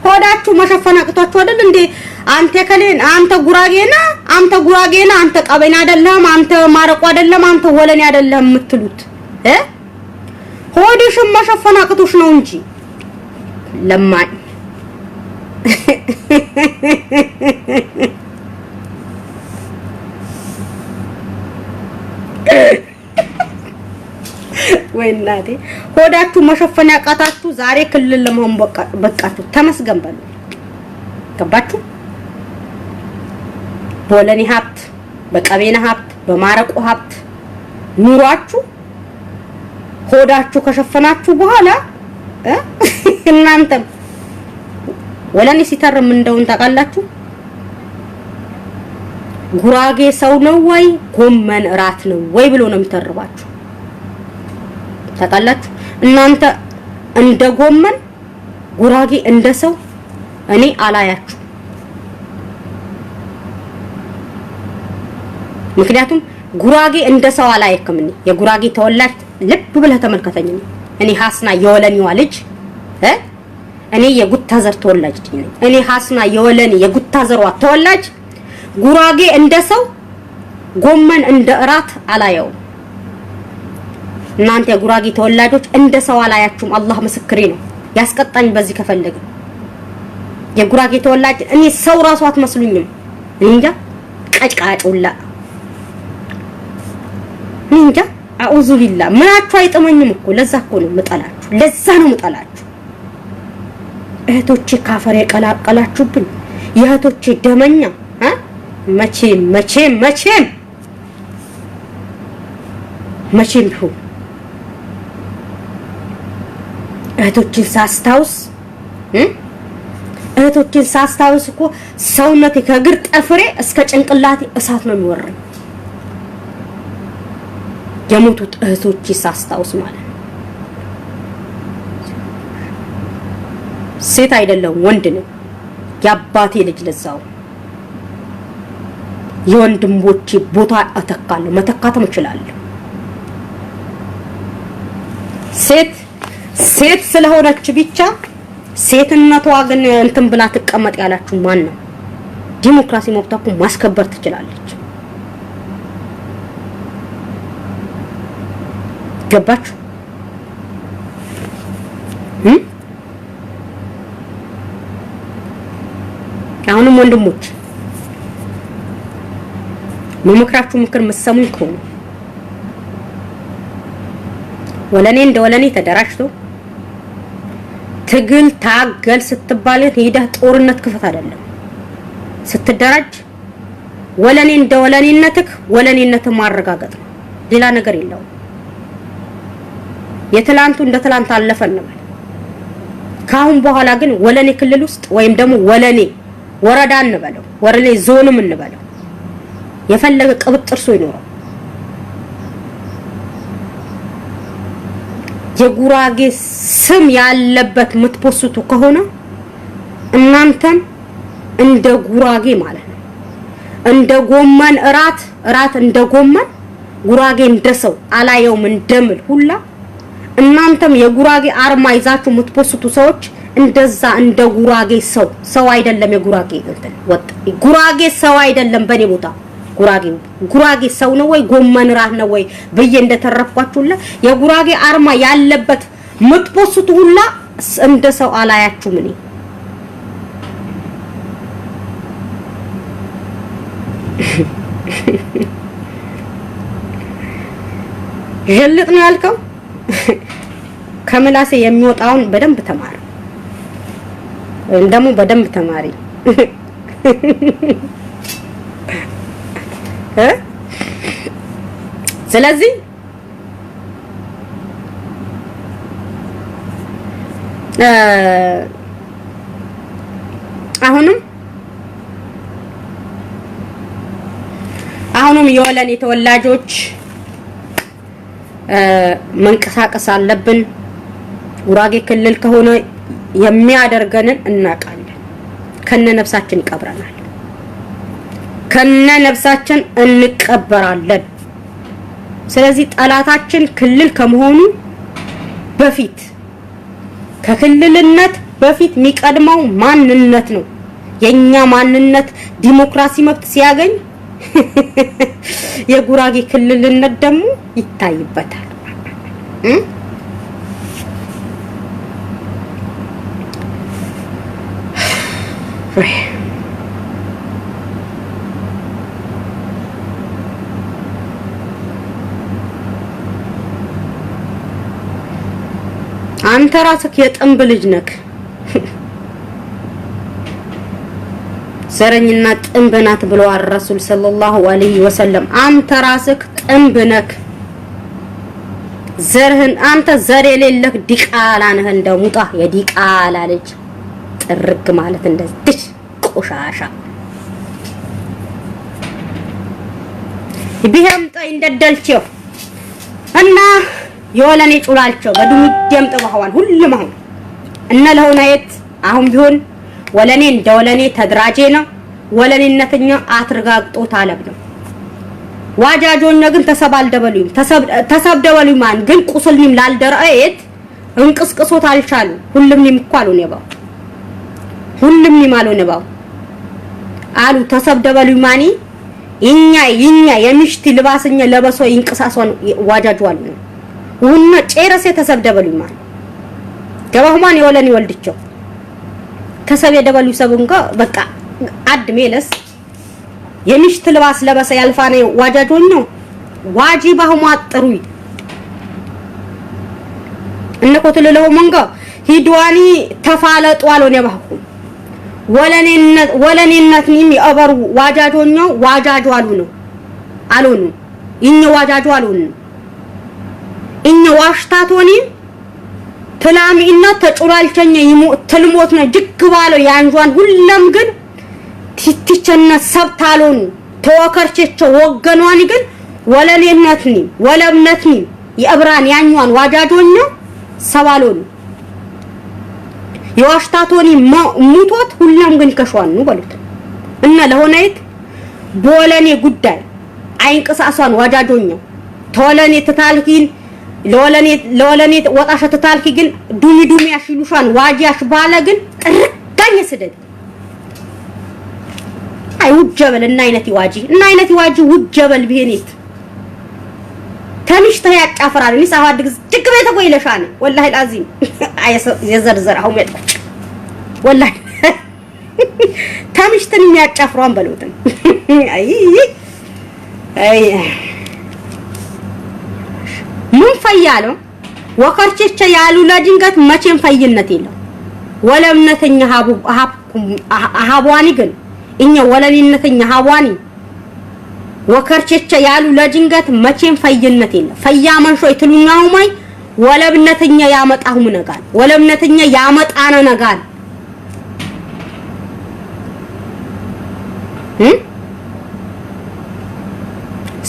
ሆዳችሁ መሸፈን አቅቷችሁ አይደል እንዴ? አንተ ከሌን አንተ ጉራጌና አንተ ቀበና አይደለም፣ አንተ ማረቆ አይደለም፣ አንተ ወለኔ አይደለም የምትሉት ሆድሽን መሸፈን አቅቶሽ ነው እንጂ ለማኝ ወይ እናቴ ሆዳችሁ መሸፈን ያቃታችሁ ዛሬ ክልል ለመሆን በቃችሁ። ተመስገን በሉ። ገባችሁ? በወለኔ ሀብት፣ በቀቤና ሀብት፣ በማረቆ ሀብት ኑሯችሁ ሆዳችሁ ከሸፈናችሁ በኋላ እናንተም ወለኔ ሲተርም እንደውን ታውቃላችሁ። ጉራጌ ሰው ነው ወይ ጎመን እራት ነው ወይ ብሎ ነው የሚተርባችሁ። ታውቃላችሁ እናንተ እንደ ጎመን ጉራጌ እንደ ሰው እኔ አላያችሁ። ምክንያቱም ጉራጌ እንደ ሰው አላየክም። የጉራጌ ተወላጅ ልብ ብለህ ተመልከተኝ። እኔ ሀስና የወለኔዋ ልጅ እኔ የጉታዘር ተወላጅ ነኝ። እኔ ሀስና የወለኔ የጉታዘሯ ተወላጅ ጉራጌ እንደ ሰው ጎመን እንደ እራት አላየው። እናንተ የጉራጌ ተወላጆች እንደ ሰው አላያችሁም። አላህ ምስክሬ ነው። ያስቀጣኝ በዚህ ከፈለገ የጉራጌ ተወላጅ እኔ ሰው ራሱ አትመስሉኝም። እንጃ ቀጭቃጩላ እንጃ አኡዙ ቢላ ምናችሁ አይጥመኝም እኮ። ለዛ እኮ ነው ምጠላችሁ። ለዛ ነው ምጠላችሁ። እህቶቼ ካፈር የቀላቀላችሁብኝ የእህቶቼ ደመኛ መቼም ቢሆን እህቶችን ሳስታውስ እኮ ሰውነቴ ከእግር ጠፍሬ እስከ ጭንቅላቴ እሳት ነው የሚወረኝ። የሞቱት እህቶቼ ሳስታውስ ማለት ነው። ሴት አይደለም ወንድ ነው የአባቴ ልጅ። ለዛው የወንድሞቼ ቦታ አተካለሁ፣ መተካትም እችላለሁ። ሴት ስለሆነች ብቻ ሴትነቷ ግን እንትን ብላ ትቀመጥ ያላችሁ ማን ነው? ዲሞክራሲ መብቷን ማስከበር ትችላለች። ገባችሁ? አሁንም ወንድሞች መመክራችሁ ምክር መሰሙኝ ከሆነ ወለኔ እንደ ወለኔ ተደራጅቶ ትግል ታገል ስትባል ሄደህ ጦርነት ክፈት አይደለም። ስትደራጅ ወለኔ እንደ ወለኔነትህ ወለኔነትህ ማረጋገጥ ነው። ሌላ ነገር የለውም። የትላንቱ እንደ ትላንት አለፈን ነው። ካሁን በኋላ ግን ወለኔ ክልል ውስጥ ወይም ደግሞ ወለኔ ወረዳ እንበለው ወለኔ ዞንም እንበለው የፈለገ ቅብጥርሶ ይኖረው የጉራጌ ስም ያለበት ምትፖስቱ ከሆነ እናንተም እንደ ጉራጌ ማለት ነው። እንደ ጎመን እራት እንደ ጎመን ጉራጌ እንደሰው አላየውም እንደምል ሁላ እናንተም የጉራጌ አርማ ይዛችሁ ምትፖስቱ ሰዎች እንደዛ እንደ ጉራጌ ሰው አይደለም። የጉራጌ እንትን ወጥ ጉራጌ ሰው አይደለም። በኔ ቦታ ጉራጌ ሰው ነው ወይ ጎመን ራት ነው ወይ በየ እንደተረፍኳችሁላ የጉራጌ አርማ ያለበት ምትፖስቱ ሁላ እንደ ሰው አላያችሁም። እኔ ጀልጥ ነው ያልከው ከምላሴ የሚወጣውን በደንብ ተማር፣ እንደሞ በደንብ ተማሪ። ስለዚህ አሁንም የወለኔ ተወላጆች መንቀሳቀስ አለብን። ጉራጌ ክልል ከሆነ የሚያደርገንን እናውቃለን። ከነነፍሳችን ይቀብረናል። ከነነፍሳችን እንቀበራለን። ስለዚህ ጠላታችን ክልል ከመሆኑ በፊት ከክልልነት በፊት የሚቀድመው ማንነት ነው። የኛ ማንነት ዲሞክራሲ መብት ሲያገኝ የጉራጌ ክልልነት ደግሞ ይታይበታል። አንተ ራስህ የጥንብ ልጅ ነህ። ዘረኝና ጥንብ ናት ብለዋል ረሱል ሰለላሁ ዐለይሂ ወሰለም። አንተ ራስህ ጥንብ ነህ። ዘርህን አንተ ዘር የሌለህ ዲቃላ ነህ። እንደው ሙጣ የዲቃላ ልጅ ጥርግ ማለት እንደዚህ ቆሻሻ ቢሄም ጣይ እንደደልቸው እና የወለኔ ጩላልቸው በዱም ደምጥ በኋዋን ሁሉም አሁን እና ለሆናየት አሁን ቢሆን ወለኔ እንደወለኔ ተድራጄ ነው። ወለኔነተኛ አትርጋግጦት አለብ ነው። ዋጃጆኛ ግን ተሰብደበሉኝ ማን ግን ቁስልኝም ላልደረአየት እንቅስቅሶት አልቻሉ። ሁሉም ይምኳሉ ነባው ሁሉም ይማሉ ነባው አሉ ተሰብደበሉኝ ማኒ ይኛ የሚሽቲ ልባስኛ ለበሶ ይንቀሳሶን ዋጃጇል ነው ወና ጨረሰ ተሰብደበሉኝ ማን ገባሁማን የወለኔ ወልድቸው ተሰብደበሉ ሰቡንጋ በቃ አድሜለስ የሚሽት ልባስ ለበሰ ያልፋኔ ዋጃጆኞ ዋጂባሁ ማጥሩይ እነኮት ለለው መንጋ ሂድዋኒ ተፋለጡ አሎኔ ባሁ ወለኔነትንም ያበሩ ዋጃጆኞ ዋጃጆ አሉ ነው አሉኑ እኛ ዋጃጆ አሉኑ እኛ ዋሽታቶኒ ትላሚና ተጩላልቸኛ ትልሞት ነው ጅግ ባለው ያንጇን ሁሉም ግን ትትቸና ሰብታሎኑ ተወከርቸቸው ወገኗን ግን ወለኔነትኒ ወለብነትኒ የአብራን ያንጇን ዋጃጆኞ ሰባሎኑ የዋሽታቶኒ ሙቶት ሁሉም ግን ከሸዋን ነው ባሉት እና ለሆነይት በወለኔ ጉዳይ አይንቀሳሷን ዋጃጆኞ ተወለኔ ተታልኪን ለወለኔ ወጣሽ ተታልኪ ግን ዱሚ ያሽሉሻን ዋጂያሽ ባለ ግን ጥርጋኝ ስደድ አይ ውጀበል እና አይነት ዋጂ ውጀበል ቢሄኔት ተምሽተ ያጫፈራል ንስ አዋድ ጅግ ቤተ ቆይለሻነ ወላሂ ላዚም የዘርዘር አሁን መጥቁ ወላሂ ተምሽተን የሚያጫፍሯን በሉትን አይ ምን ፈያለው ወከርቸቸ ያሉ ለድንገት መቼም ፈይነት የለው ወለምነተኛ ሀቧኒ ግን እኛ ወለኔነተኛ ሀቧኒ ወከርቸቸ ያሉ ለድንገት መቼም ፈይነት የለው ፈያ መንሾ ይትሉኛው ማይ ወለብነተኛ ያመጣው ነጋል ወለብነተኛ ያመጣነ ነጋል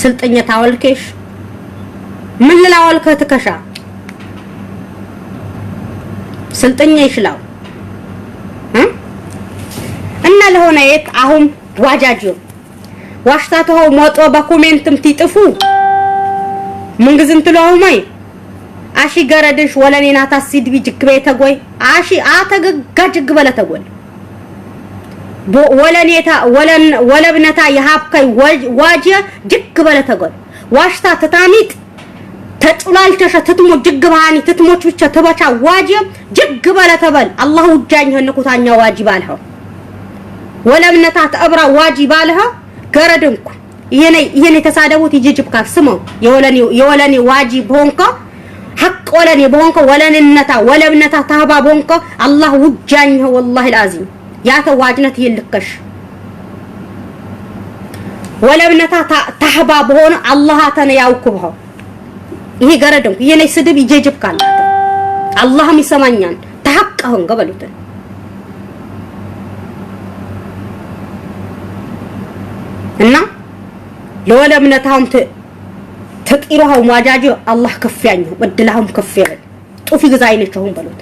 ስልጠኛ ታወልከሽ ምን ላወልከ ተከሻ ስልጠኛ ይሽላው እና ለሆነ የት አሁን ዋጃጆ ዋሽታተው ሞጦ በኮሜንትም ትጥፉ ምን ግዝን ትለው ማይ አሺ ገረድሽ ወለኔና ታሲድቢ ጅግቤ ተጎይ አሺ አተገጋጅግ በለ ተጎል ወለኔታ ወለብነታ የሀብከይ ዋጂያ ጅግ በለ ተጎል ዋሽታ ተታሚት ተጩላልተሽ ትትሞ ጅግ ባኒ ትትሞች ብቻ ተባቻ ዋጂያ ጅግ በለ ተበል አላህ ወጃኝ ሆነኩታኛ ዋጂ ባልኸው ወለብነታ ተብራ ዋጂ ባልኸው ገረድንኩ ይሄኔ ተሳደቡት ይጅጅብካ ስሙ የወለኔ ዋጂ ቦንካ ሐቅ ወለኔ ቦንካ ወለንነታ ወለብነታ ታባ ቦንካ አላህ ወጃኝ ወላሂ العظيم ያተ ዋጅነት ይልከሽ ወለብነታ ታባ ቦን አላህ አተነ ያውኩብህ ይሄ ገረድንኩ ይሄኔ ስድብ ይጅጅብካል አላህም ይሰማኛል ተሐቀሁን ገበሉት እና ለወለምነታም ተቂሩሃው ዋጃጁ አላህ ከፍያኘው በድላሁም ከፍያለ ጡፊ ግዛይነቸውን በሉት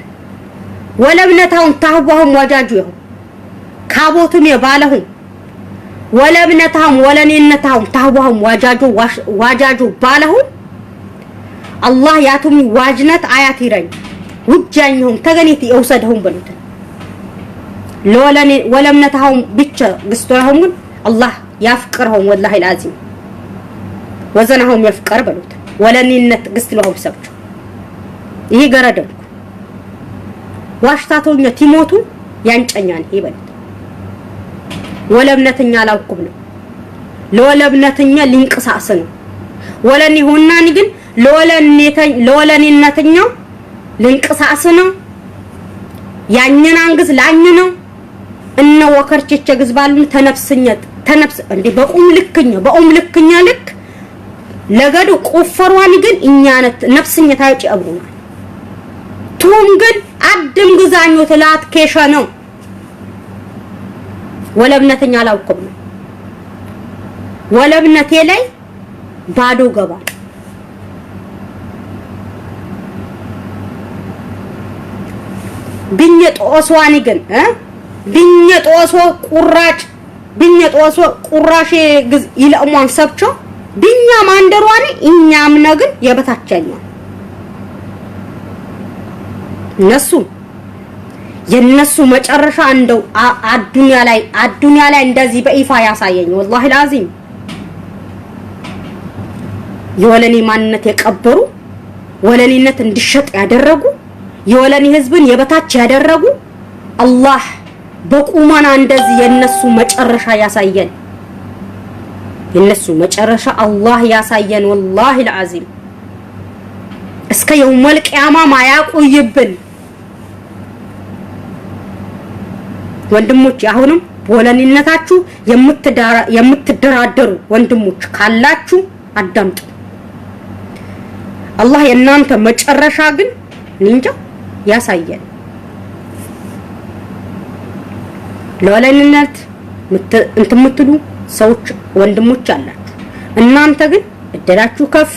ወለብነታውን ታህዋሁም ዋጃጁ ይሁን ካቦቱም የባለሁም ወለብነታሁም ወለኔነታሁም ታህዋሁም ዋጃጁ ባለሁም አላህ ያቱም ዋጅነት አያት ይረኝ ውጃኘሁም ተገኔት ይወሰደሁም በሉት ወለምነታሁም ብቻ ግስቶራሁም ግን አላህ ያፍቅርሁም ወላሂ العظيم ወዘናሁም ያፍቅር በሉት ወለኔነት ግስትለሁም ሰብቹ ይሄ ገረደው ዋሽታቶኛ ቲሞቱ ያንጨኛን ይበሉት ወለምነተኛ አላውኩም ነው ለወለምነተኛ ሊንቀሳቀስ ነው ወለኔ ሆናኒ ግን ለወለኔነተኛው ሊንቀሳቀስ ነው ያኛን አንግዝ ላኝ ነው እነ ወከርቸቸ ግዝባሉ ተነፍስ እንዴ በቁም ልክኛ ልክ ለገዱ ቆፈሯን ግን እኛነት ነፍስኛ ታይጭ አብሩና ቱም ግን አድም ግዛኙ ተላት ከሻ ነው ወለብነተኛ አላውቅም ወለብነቴ ላይ ባዶ ገባ ቢኘጦስዋኒ ግን ቢኘጦሶ ቁራሽ ግዝ ይለሟን ሰብቾ ቢኛ ማንደሯኒ እኛም ነግን የበታቸኛው የነሱ መጨረሻ እንደው አዱንያ ላይ እንደዚህ በይፋ ያሳየኝ والله العظيم የወለኔ ማንነት የቀበሩ ወለኔነት እንዲሸጥ ያደረጉ የወለኔ ህዝብን የበታች ያደረጉ አላህ በቁማና እንደዚህ የነሱ መጨረሻ ያሳየን የነሱ መጨረሻ አላህ ያሳየን والله العظيم እስከ የውመል ቂያማ ማያቆይብን ወንድሞች አሁንም ወለኔነታችሁ የምትደራደሩ ወንድሞች ካላችሁ አዳምጡ አላህ የናንተ መጨረሻ ግን እንጃ ያሳየን ለወለኔነት እንትምትሉ ሰዎች ወንድሞች አላችሁ እናንተ ግን እደላችሁ ከፍ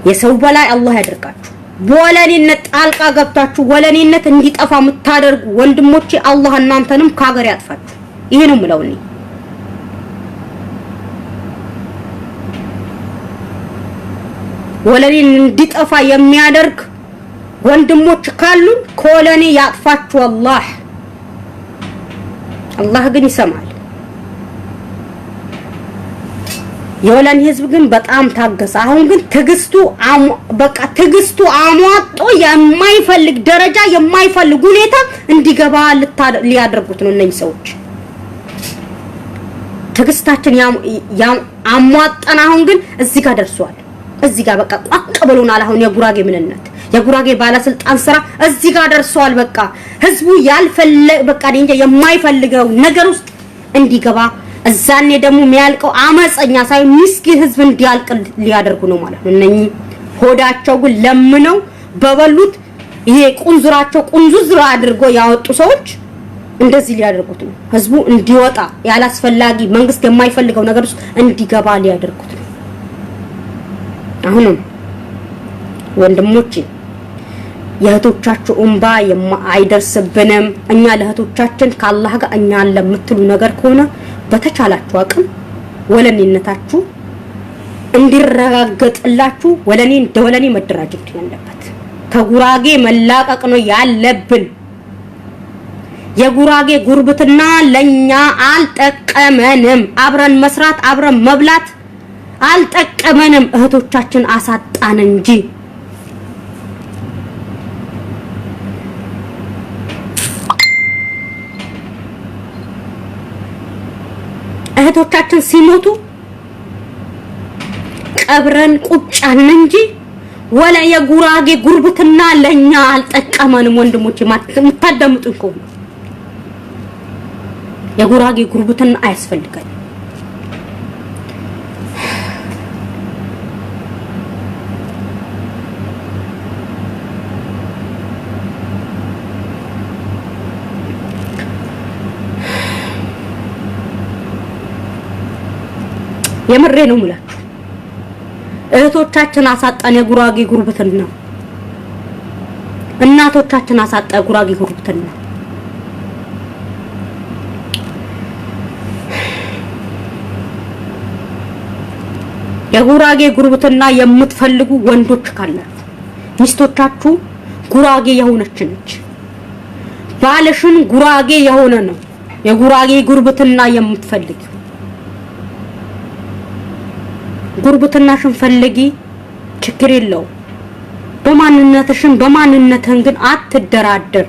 የሰው በላይ አላህ ያድርጋችሁ ወለኔነት ጣልቃ ገብታችሁ ወለኔነት እንዲጠፋ የምታደርጉ ወንድሞቼ አላህ እናንተንም ካገር ያጥፋችሁ ይሄ ነው ምለውኒ ወለኔን እንዲጠፋ የሚያደርግ ወንድሞች ካሉን ኮለኔ ያጥፋችሁ አላህ ግን ይሰማል የወለኔ ህዝብ ግን በጣም ታገሰ አሁን ግን ትግስቱ አሟጦ የማይፈልግ ደረጃ የማይፈልግ ሁኔታ እንዲገባ ሊያደርጉት ነው እነዚህ ሰዎች ትግስታችን አሟጠና አሁን ግን እዚህ ጋር ደርሷል እዚህ ጋር በቃ ቋቅ ብሎናል አሁን የጉራጌ ምንነት የጉራጌ ባለስልጣን ስራ እዚህ ጋር ደርሷል በቃ ህዝቡ በቃ እንጂ የማይፈልገው ነገር ውስጥ እንዲገባ እዛኔ ደግሞ የሚያልቀው አመፀኛ ሳይ ምስኪን ህዝብ እንዲያልቅ ሊያደርጉ ነው ማለት ነው እነኚህ ሆዳቸው ግን ለምነው በበሉት ይሄ ቁንዙዝራ አድርጎ ያወጡ ሰዎች እንደዚህ ሊያደርጉት ነው ህዝቡ እንዲወጣ ያላስፈላጊ መንግስት የማይፈልገው ነገር ውስጥ እንዲገባ ሊያደርጉት ነው አሁንም ወንድሞቼ የእህቶቻችሁ እንባ አይደርስብንም እኛ ለእህቶቻችን ከአላህ ጋር እኛ ለምትሉ ነገር ከሆነ በተቻላችሁ አቅም ወለኔነታችሁ እንዲረጋገጥላችሁ ወለኔ መደራጀት ያለበት ከጉራጌ መላቀቅ ነው ያለብን የጉራጌ ጉርብትና ለኛ አልጠቀመንም አብረን መስራት አብረን መብላት አልጠቀመንም እህቶቻችን አሳጣን እንጂ እህቶቻችን ሲሞቱ ቀብረን ቁጫን እንጂ ወላ የጉራጌ ጉርብትና ለኛ አልጠቀመንም ወንድሞቼ ማታዳምጡን ከሆነ የጉራጌ ጉርብትና አያስፈልገን የምሬ ነው ሙላችሁ እህቶቻችን አሳጣን የጉራጌ ጉርብትና እናቶቻችን አሳጣ የጉራጌ ጉርብትና የጉራጌ ጉርብትና የምትፈልጉ ወንዶች ካላችሁ ሚስቶቻችሁ ጉራጌ የሆነች ነች ባለሽን ጉራጌ የሆነ ነው የጉራጌ ጉርብትና የምትፈልጊ ጉርብትናሽን ፈልጊ ችግር የለው በማንነትህን ግን አትደራደር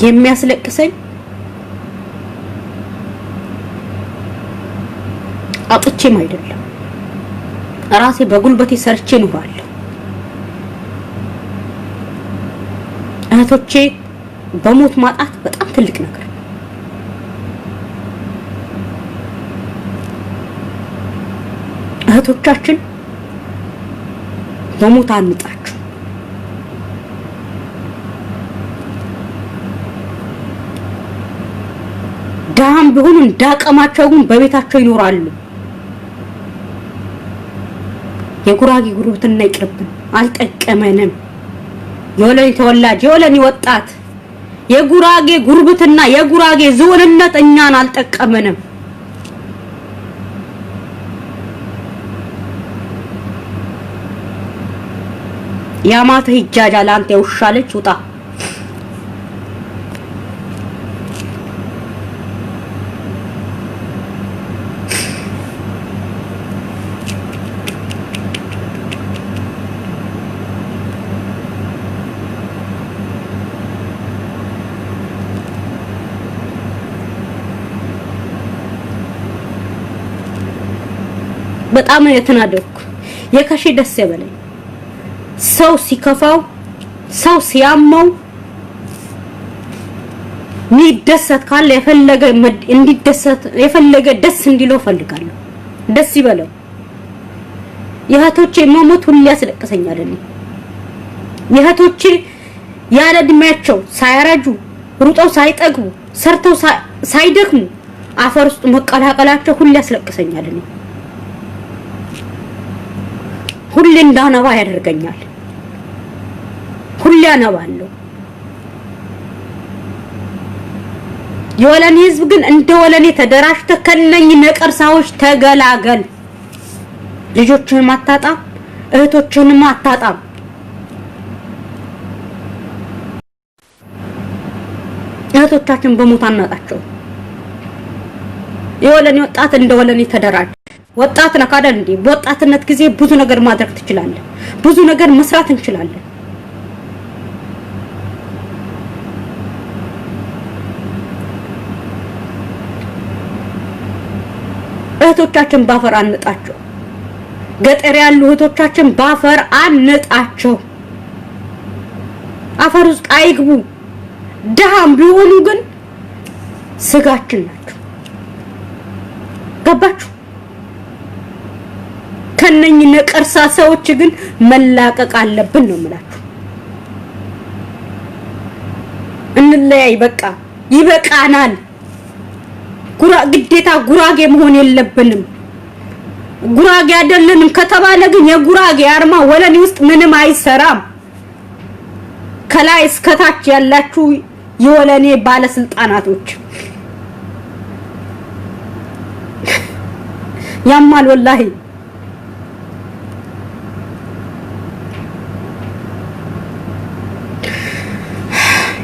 የሚያስለቅሰኝ አጥቼም አይደለም ራሴ በጉልበቴ ሰርቼ ኖራለሁ እህቶቼ በሞት ማጣት በጣም ትልቅ ነገር እህቶቻችን በሞት አንጣችሁ ዳም ቢሆኑ እንዳቀማቸው ግን በቤታቸው ይኖራሉ የጉራጌ ጉርብትና ይቅርብን አልጠቀመንም የወለኔ ተወላጅ የወለኔ ወጣት የጉራጌ ጉርብትና የጉራጌ ዞንነት እኛን አልጠቀመንም ያማተ ይጃጃል አንተ ውሻለች ውጣ በጣም የተናደድኩ የከሺ ደስ ያበለኝ ሰው ሲከፋው ሰው ሲያመው ሚደሰት ካለ የፈለገ እንዲደሰት የፈለገ ደስ እንዲለው ፈልጋለሁ ደስ ይበለው የእህቶቼ መሞት ሁሉ ያስለቅሰኛል የእህቶቼ ያለ እድሜያቸው ሳያረጁ ሩጠው ሳይጠግቡ ሰርተው ሳይደክሙ አፈር ውስጥ መቀላቀላቸው ሁሉ ያስለቅሰኛል ሁሌ እንዳነባ ያደርገኛል ሁሌ አነባለሁ የወለኔ ህዝብ ግን እንደ ወለኔ ተደራጅተ ከነኝ ነቀርሳዎች ተገላገል ልጆችን ማጣጣም እህቶችን ማጣጣም እህቶቻችን በሞት አናጣቸው የወለኔ ወጣት እንደ ወለኔ ተደራጅ ወጣት ነካደ እንዴ በወጣትነት ጊዜ ብዙ ነገር ማድረግ ትችላለህ ብዙ ነገር መስራት እንችላለን እህቶቻችን ባፈር አንጣቸው ገጠር ያሉ እህቶቻችን ባፈር አንጣቸው አፈር ውስጥ አይግቡ ደሃም ቢሆኑ ግን ስጋችን ናቸው ገባችሁ ከነኝ ነቀርሳ ሰዎች ግን መላቀቅ አለብን ነው የምላችሁ እንለያይ በቃ ይበቃናል ግዴታ ጉራጌ መሆን የለብንም ጉራጌ አይደለንም ከተባለ ግን የጉራጌ አርማ ወለኔ ውስጥ ምንም አይሰራም። ከላይ እስከ ታች ያላችሁ የወለኔ ባለስልጣናቶች ያማል ወላሂ።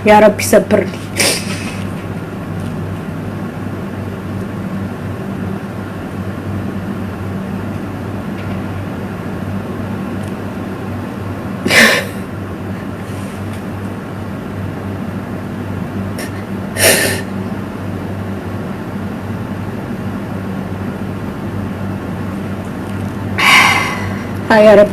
ያ ረቢ ሰብርልኝ። يا رب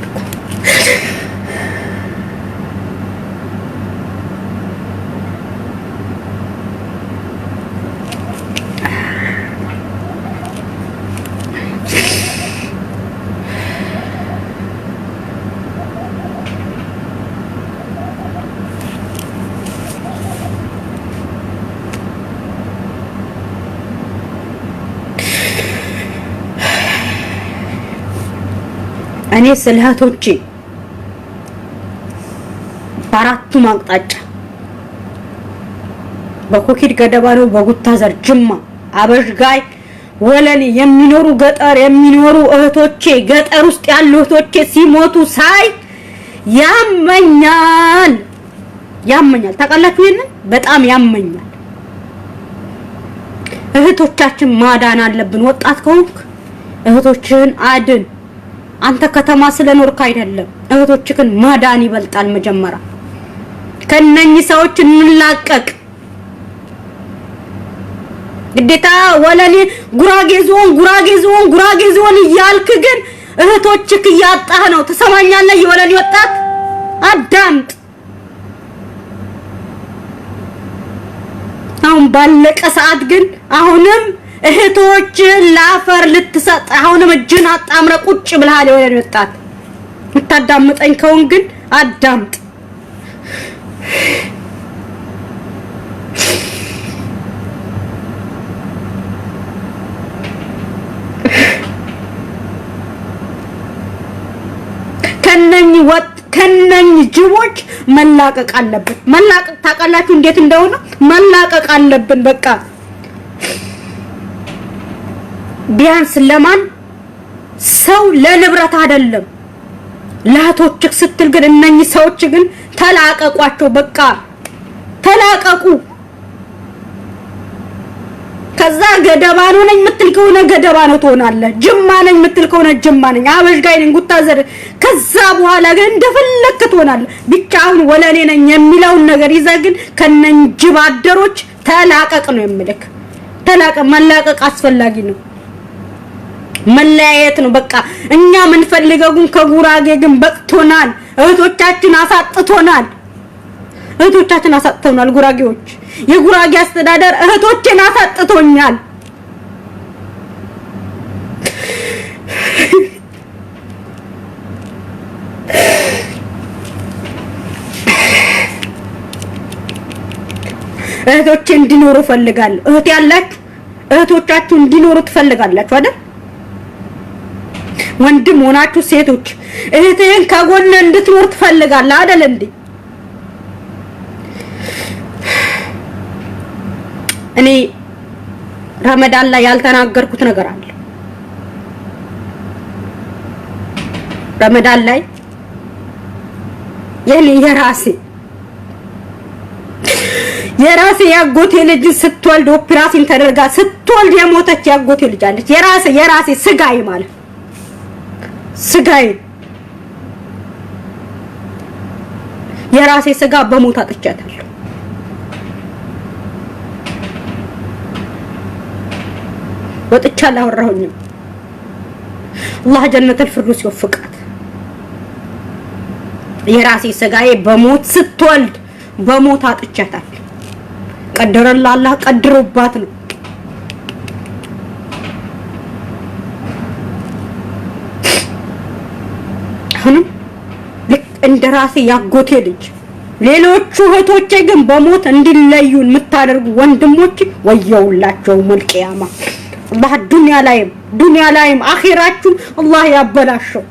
እኔ ስለህቶቼ በአራቱ ማቅጣጫ በኮኪድ ገደባ ነው በጉታዘር ጅማ አበሽጋይ ወለኔ የሚኖሩ ገጠር የሚኖሩ እህቶቼ ገጠር ውስጥ ያሉ እህቶቼ ሲሞቱ ሳይ ያመኛል ታውቃላችሁ ይሄንን በጣም ያመኛል። እህቶቻችን ማዳን አለብን። ወጣት ከሆንክ እህቶችህን አድን። አንተ ከተማ ስለኖርክ አይደለም እህቶችህን ማዳን ይበልጣል። መጀመሪያ ከነኚህ ሰዎች እንላቀቅ። ግዴታ ወለኔ ጉራጌ ዞን እያልክ ግን እህቶችህ እያጣህ ነው። ተሰማኛለህ? የወለኔ ወጣት አዳምጥ። አሁን ባለቀ ሰዓት ግን አሁንም እህቶችን ላፈር ልትሰጥ አሁንም እጅን አጣምረ ቁጭ ብለሃል። የወለኔ ወጣት የምታዳምጠኝ ከሆነ ግን አዳምጥ። ከነኝ ጅቦች መላቀቅ አለብን። መላቀቅ ታውቃላችሁ እንዴት እንደሆነ መላቀቅ አለብን። በቃ ቢያንስ ለማን ሰው ለንብረት አይደለም ለእህቶችህ ስትል ግን እነኚህ ሰዎች ግን ተላቀቋቸው። በቃ ተላቀቁ። ከዛ ገደባ ነው ነኝ የምትል ከሆነ ገደባ ነው ትሆናለህ። ጅማ ነኝ የምትል ከሆነ ጅማ ነኝ፣ አበሽጋይ ነኝ፣ ጉታዘር። ከዛ በኋላ ግን እንደፈለክ ትሆናለህ። ብቻ አሁን ወለኔ ነኝ የሚለውን ነገር ይዘህ ግን ከነኝ ጅብ አደሮች ተላቀቅ ነው የምልክ። ተላቀቅ። መላቀቅ አስፈላጊ ነው። መለያየት ነው በቃ። እኛ ምን ፈልገው ግን ከጉራጌ ግን በቅቶናል። እህቶቻችን አሳጥቶናል። ጉራጌዎች የጉራጌ አስተዳደር እህቶችን አሳጥቶኛል። እህቶቼ እንዲኖሩ ፈልጋለሁ። እህት ያላችሁ እህቶቻችሁ እንዲኖሩ ትፈልጋላችሁ አይደል? ወንድም ሆናችሁ ሴቶች እህቴን ከጎነ እንድትኖር ትፈልጋለህ አይደል እንዴ? እኔ ረመዳን ላይ ያልተናገርኩት ነገር አለ። ረመዳን ላይ የራሴ ያጎቴ ልጅ ስትወልድ ኦፕራሲዮን ተደርጋ ስትወልድ የሞተች ያጎቴ ልጅ አለች። የራሴ ስጋዬ ማለት ስጋዬ የራሴ ስጋ በሞት አጥቻታለሁ። ወጥቻ አላወራሁኝም። አላህ ጀነተል ፊርደውስ ይወፍቃት። የራሴ ስጋዬ በሞት ስትወልድ በሞት አጥቻታለሁ። ቀደረላ አላህ ቀድሮባት ነው። አሁንም ልክ እንደራሴ ያጎቴ ልጅ ሌሎቹ እህቶቼ ግን በሞት እንዲለዩን የምታደርጉ ወንድሞች ወየውላቸው። መልቂያማ አላህ ዱንያ ላይም አኺራችሁም አላህ ያበላሸው።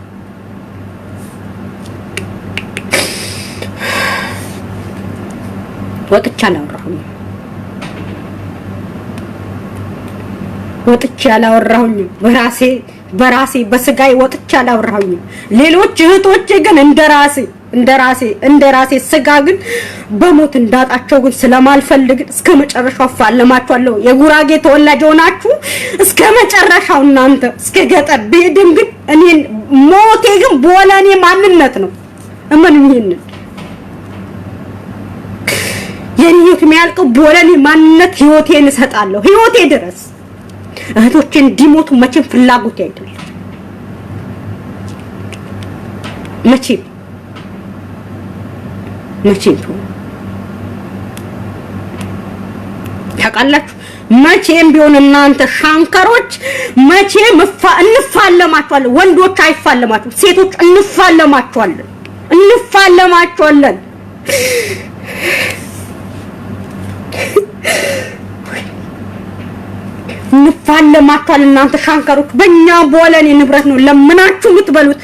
ወጥቼ አላወራሁኝም በራሴ በስጋይ ወጥቼ አላወራሁኝም። ሌሎች እህቶቼ ግን እንደራሴ ስጋ ግን በሞት እንዳጣቸው ግን ስለማልፈልግ እስከ መጨረሻው አፋለማቸዋለሁ። የጉራጌ ተወላጅ ሆናችሁ እስከ መጨረሻው እናንተ እስከ ገጠር ብሄድም ግን እኔን ሞቴ ግን በወለኔ ማንነት ነው። እመኑ ይሄንን የኔ ህይወት የሚያልቀው በወለኔ ማንነት ህይወቴን እሰጣለሁ። ህይወቴ ድረስ እህቶቼ እንዲሞቱ መቼም ፍላጎት አይደለም። መቼም ታውቃላችሁ፣ መቼም ቢሆን እናንተ ሻንከሮች መቼም እንፋለማችኋለን። ወንዶች አይፋለማችሁም፣ ሴቶች እንፋለማችኋለን። እንፋለማችኋል። እናንተ ሻንከሮች በእኛ በወለኔ ንብረት ነው ለምናችሁ የምትበሉት።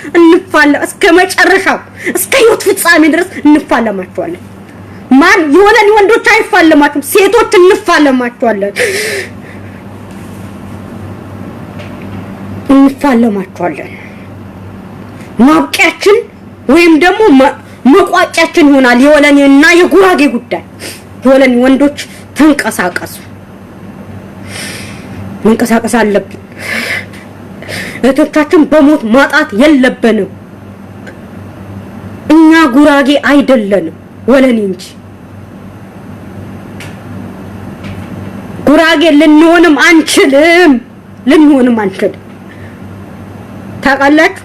እስከ መጨረሻው እስከ ህይወት ፍጻሜ ድረስ እንፋለማችኋለን። ማን የወለኔ ወንዶች አይፋለማችሁም፣ ሴቶች እንፋለማችኋለን። ማብቂያችን ወይም ደግሞ መቋጫችን ይሆናል የወለኔና የጉራጌ ጉዳይ። የወለኔ ወንዶች ተንቀሳቀሱ፣ መንቀሳቀስ አለብን። እህቶቻችን በሞት ማጣት የለብንም። እኛ ጉራጌ አይደለንም ወለኔ እንጂ ጉራጌ ልንሆንም አንችልም። ታውቃላችሁ።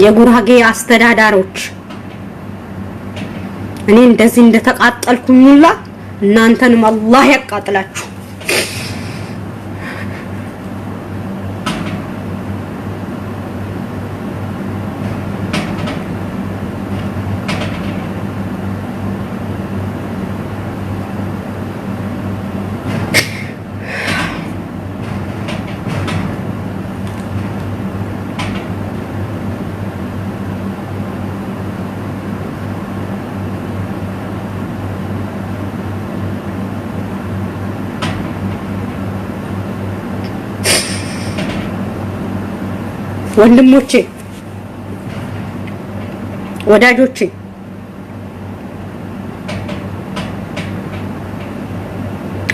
የጉራጌ አስተዳዳሪዎች እኔ እንደዚህ እንደተቃጠልኩኝላ እናንተንም አላህ ያቃጥላችሁ። ወንድሞቼ ወዳጆቼ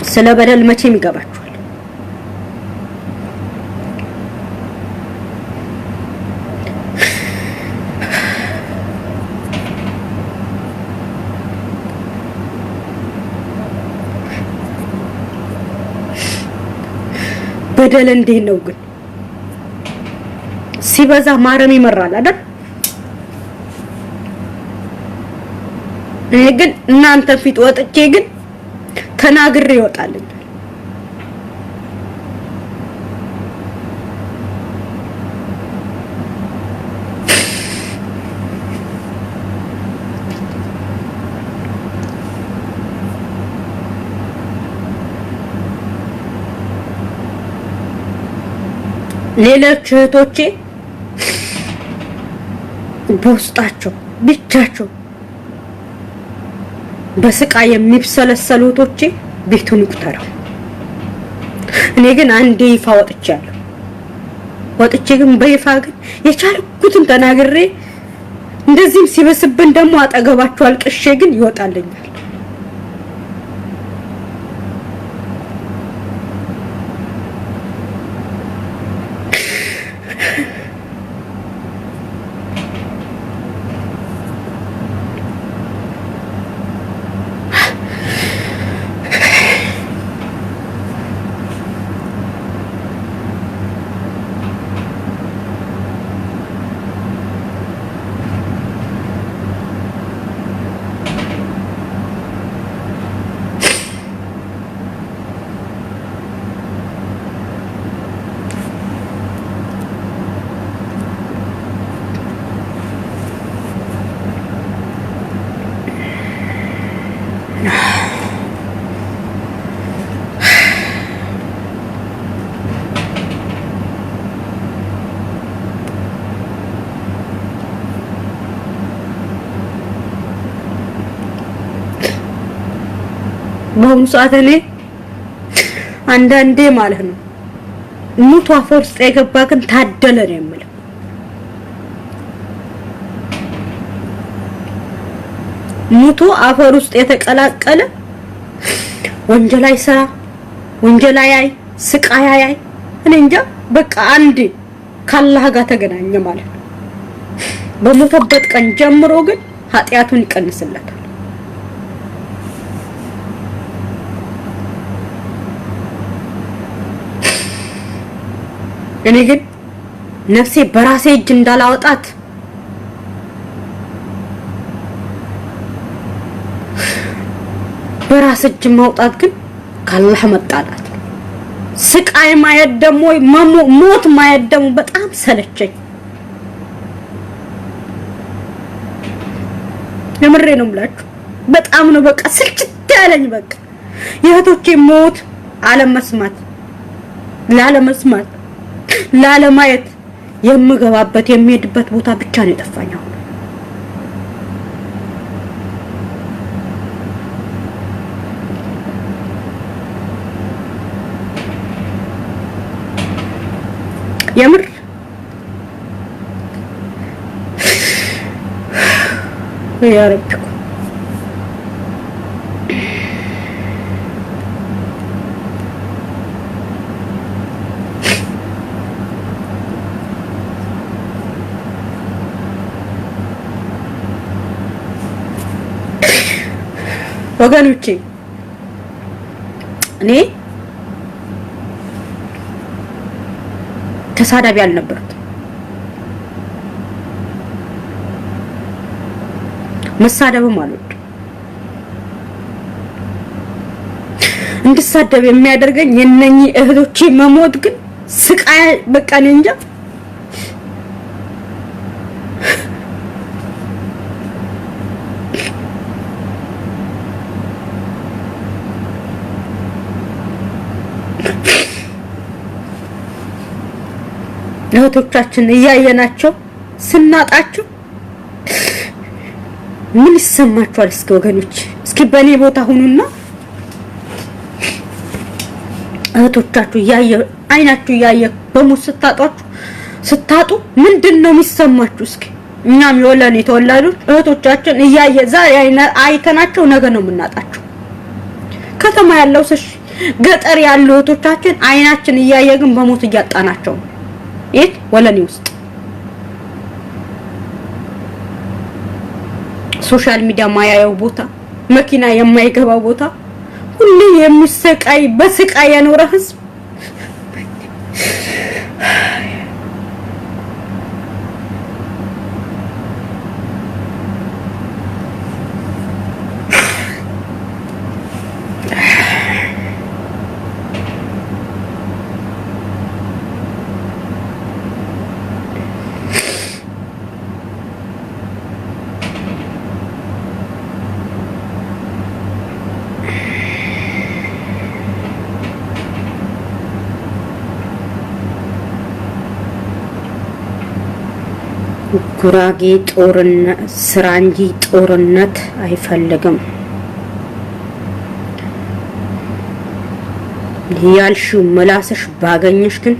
ስለ በደል መቼም ይገባችኋል። በደል እንዴት ነው ግን ሲበዛ ማረም ይመራል አይደል? እኔ ግን እናንተ ፊት ወጥቼ ግን ተናግሬ ይወጣልኝ። ሌሎች እህቶቼ በውስጣቸው ብቻቸው በስቃይ የሚብሰለሰሉ እህቶቼ ቤቱን ይቁጠረው። እኔ ግን አንዴ ይፋ ወጥቼ ግን በይፋ ግን የቻልኩትን ተናግሬ እንደዚህም ሲበስብን ደግሞ አጠገባቸው አልቅሼ ግን ይወጣልኛል። በአሁኑ ሰዓት እኔ አንዳንዴ ማለት ነው ሙቱ አፈር ውስጥ የገባ ግን ታደለ ነው የምለው። ሙቱ አፈር ውስጥ የተቀላቀለ ወንጀል አይሰራ፣ ወንጀል አያይ፣ ስቃይ አያይ። እኔ እንጃ በቃ አንዴ ካላህ ጋር ተገናኘ ማለት ነው። በሞተበት ቀን ጀምሮ ግን ኃጢያቱን ይቀንስለታል። እኔ ግን ነፍሴ በራሴ እጅ እንዳላወጣት በራስ እጅ ማውጣት ግን ካላህ መጣላት። ስቃይ ማየት ደግሞ ሞት ማየት ደግሞ በጣም ሰለቸኝ። የምሬ ነው የምላችሁ። በጣም ነው በቃ ስልችት ያለኝ። በቃ የእህቶቼ ሞት አለመስማት ላለመስማት ላለማየት የምገባበት የሚሄድበት ቦታ ብቻ ነው የጠፋኝ። የምር ያ ረቢ ወገኖቼ እኔ ተሳዳቢ አልነበርኩም። መሳደብም አልወድም። እንድሳደብ የሚያደርገኝ የነኚህ እህቶቼ መሞት ግን ስቃይ በቃ እኔ እንጃ። እህቶቻችን እያየናቸው ስናጣቸው ምን ይሰማችኋል? እስኪ ወገኖች እስኪ በኔ ቦታ ሁኑና እህቶቻችሁ አይናችሁ እያየ በሙት ስታጡ ምንድነው የሚሰማችሁ? እስኪ እኛም የወለን የተወላጆች እህቶቻችን እያየ ዛሬ አይተናቸው ነገ ነው የምናጣቸው። ከተማ ያለው ገጠር ያሉ እህቶቻችን አይናችን እያየ ግን በሙት እያጣናቸው የት ወለኔ ውስጥ ሶሻል ሚዲያ ማያየው ቦታ መኪና የማይገባው ቦታ ሁሉ የሚሰቃይ በስቃይ ያኖረ ህዝብ ጉራጌ ጦርነት ስራ እንጂ ጦርነት አይፈልግም ያልሽው መላስሽ ባገኘሽ ግን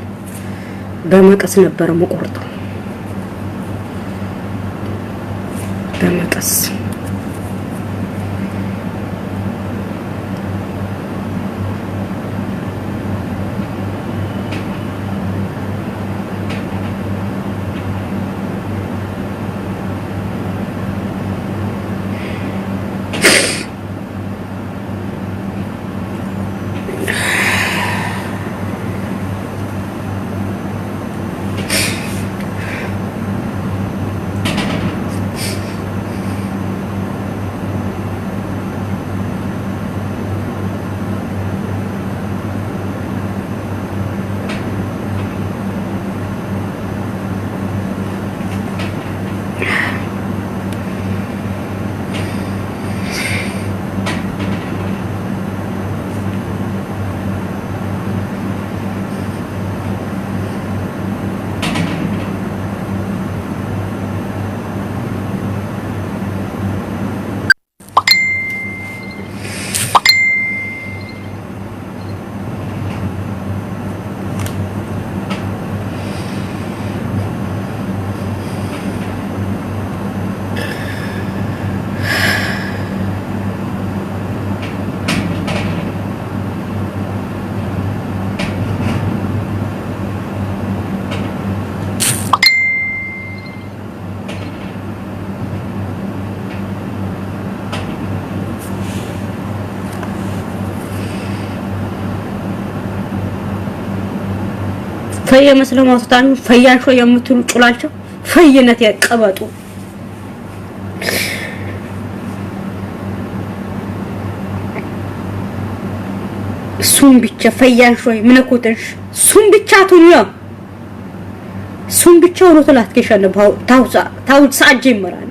በመቀስ ነበር መቆርጠው። ይበጠስ። ፈየ መስለው ማውጣታን ፈያሾ የምትሉ ጩላቸው ፈየነት ያቀበጡ ሱም ብቻ ፈያሾ ምንኮተሽ ሱም ብቻ ቱኛ ሱም ብቻ ነው ተላትከሻለ ታውሳ አጀመራኒ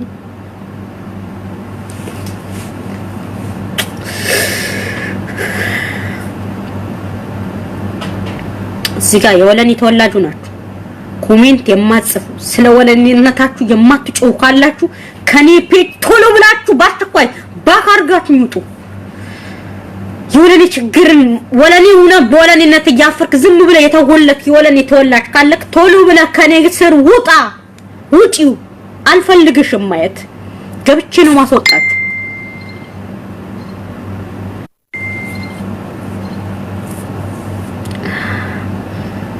እዚጋ የወለኔ ተወላጁ ናችሁ ኮሜንት የማጽፉ ስለ ወለኔነታችሁ የማትጮሁ ካላችሁ ከኔ ፔጅ ቶሎ ብላችሁ ባትቆይ ባካርጋችሁ ይውጡ የወለኔ ችግርን ወለኔ ሆነ በወለኔነት ያፈርክ ዝም ብለ የተወለክ የወለኔ ተወላጅ ካለክ ቶሎ ብለ ከኔ ስር ውጣ ውጪው አልፈልግሽም ማየት ገብቼ ነው ማስወጣት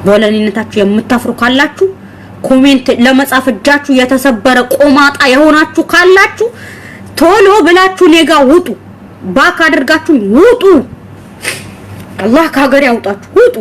በወለኔነታችሁ የምታፍሩ ካላችሁ ኮሜንት ለመጻፍ እጃችሁ የተሰበረ ቆማጣ የሆናችሁ ካላችሁ ቶሎ ብላችሁ ኔጋ ውጡ ባክ አድርጋችሁ ውጡ አላህ ከሀገር ያውጣችሁ ውጡ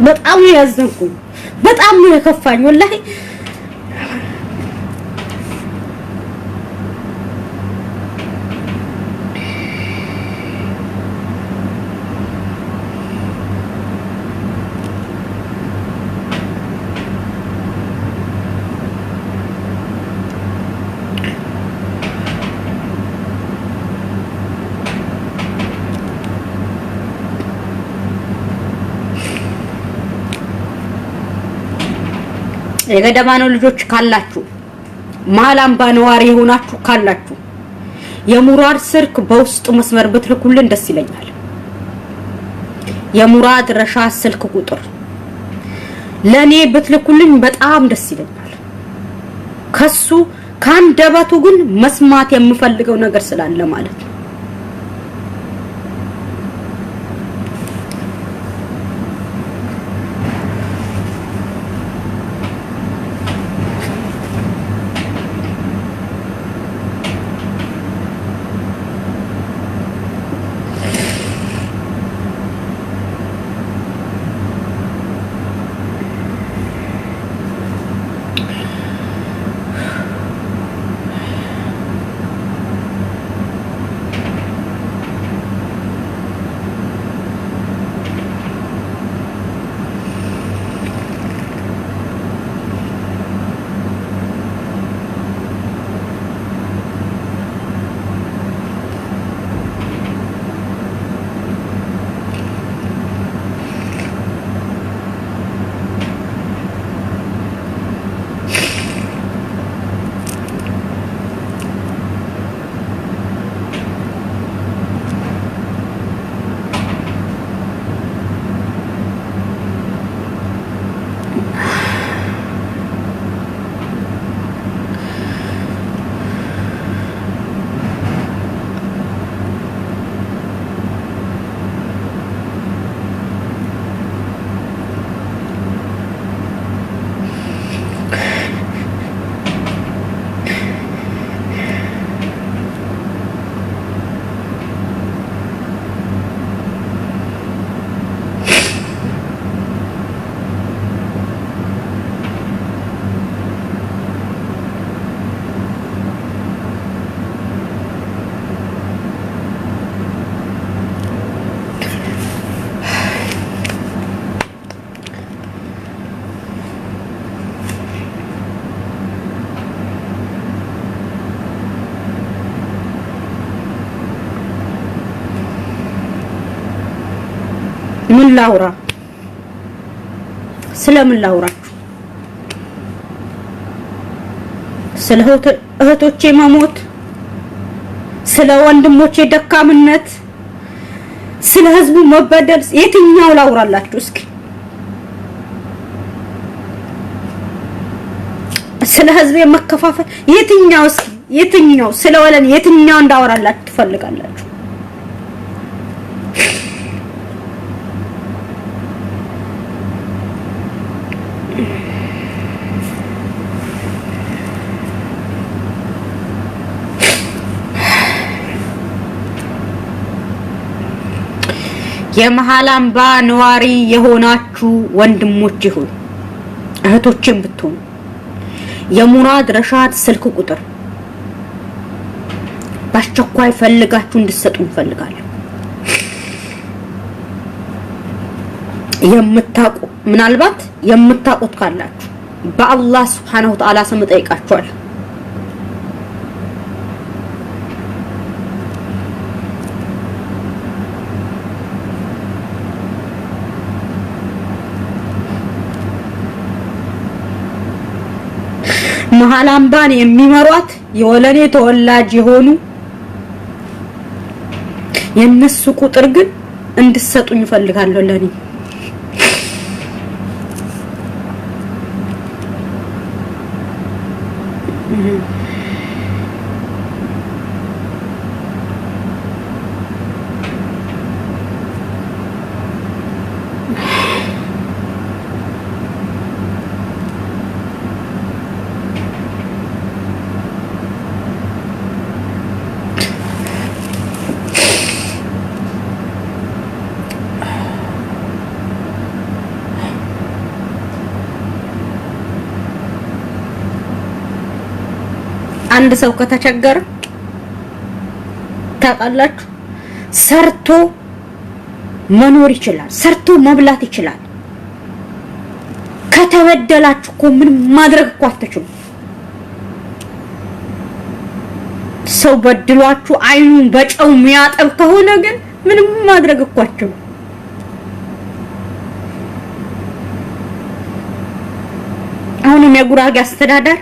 በጣም ያዘንኩኝ በጣም ነው የከፋኝ ወላሂ የገደማነው ልጆች ካላችሁ ማላምባ ነዋሪ ሆናችሁ ካላችሁ የሙራድ ስልክ በውስጥ መስመር ብትልኩልን ደስ ይለኛል የሙራድ ረሻ ስልክ ቁጥር ለኔ ብትልኩልን በጣም ደስ ይለኛል ከሱ ካንደበቱ ግን መስማት የምፈልገው ነገር ስላለ ማለት ነው ምን ላውራ? ስለምን ላውራችሁ? ስለ እህቶቼ መሞት፣ ስለ ወንድሞቼ ደካምነት፣ ስለ ህዝቡ መበደል የትኛው ላውራላችሁ? እስኪ ስለ ህዝብ መከፋፈል የትኛው? እስኪ የትኛው? ስለ ወለን የትኛው እንዳወራላችሁ ትፈልጋላችሁ? የመሃል አምባ ነዋሪ የሆናችሁ ወንድሞች ይሁን እህቶችን ብትሆኑ የሙራድ ረሻድ ስልክ ቁጥር በአስቸኳይ ፈልጋችሁ እንድትሰጡኝ ፈልጋለሁ። የምታውቁ ምናልባት የምታውቁት ካላችሁ በአላህ Subhanahu Wa Ta'ala ስም ጠይቃችኋለሁ። መሃል አምባን የሚመሯት የወለኔ ተወላጅ የሆኑ የነሱ ቁጥር ግን እንድትሰጡኝ ፈልጋለሁ ለኔ። አንድ ሰው ከተቸገረ ታውቃላችሁ ሰርቶ መኖር ይችላል፣ ሰርቶ መብላት ይችላል። ከተበደላችሁ እኮ ምን ማድረግ እኮ አትችሉም። ሰው በድሏችሁ አይኑን በጨው የሚያጠብ ከሆነ ግን ምንም ማድረግ እኮ አትችሉም። አሁንም የጉራጌ አስተዳደር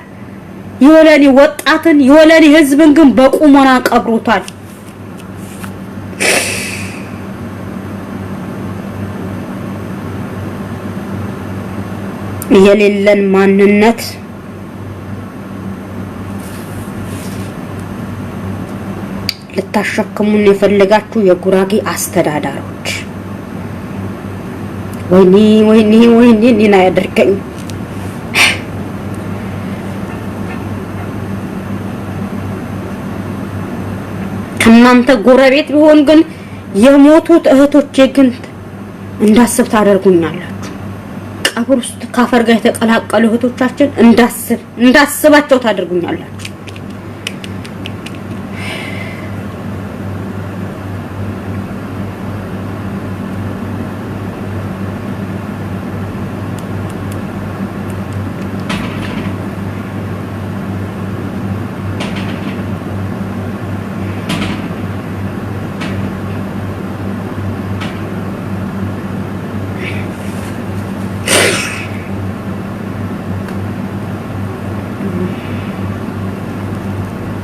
የወለኔ ወጣትን የወለኔ ህዝብን ግን በቁሞና ቀብሮታል። የሌለን ማንነት ልታሸክሙን የፈለጋችሁ የጉራጌ አስተዳዳሪዎች ወይኔ ኒና ያደርገኝ። እናንተ ጎረቤት ቢሆን ግን የሞቱት እህቶቼ ግን እንዳስብ ታደርጉኛላችሁ። ቀብር ውስጥ ካፈር ጋር የተቀላቀሉ እህቶቻችን እንዳስባቸው ታደርጉኛላችሁ።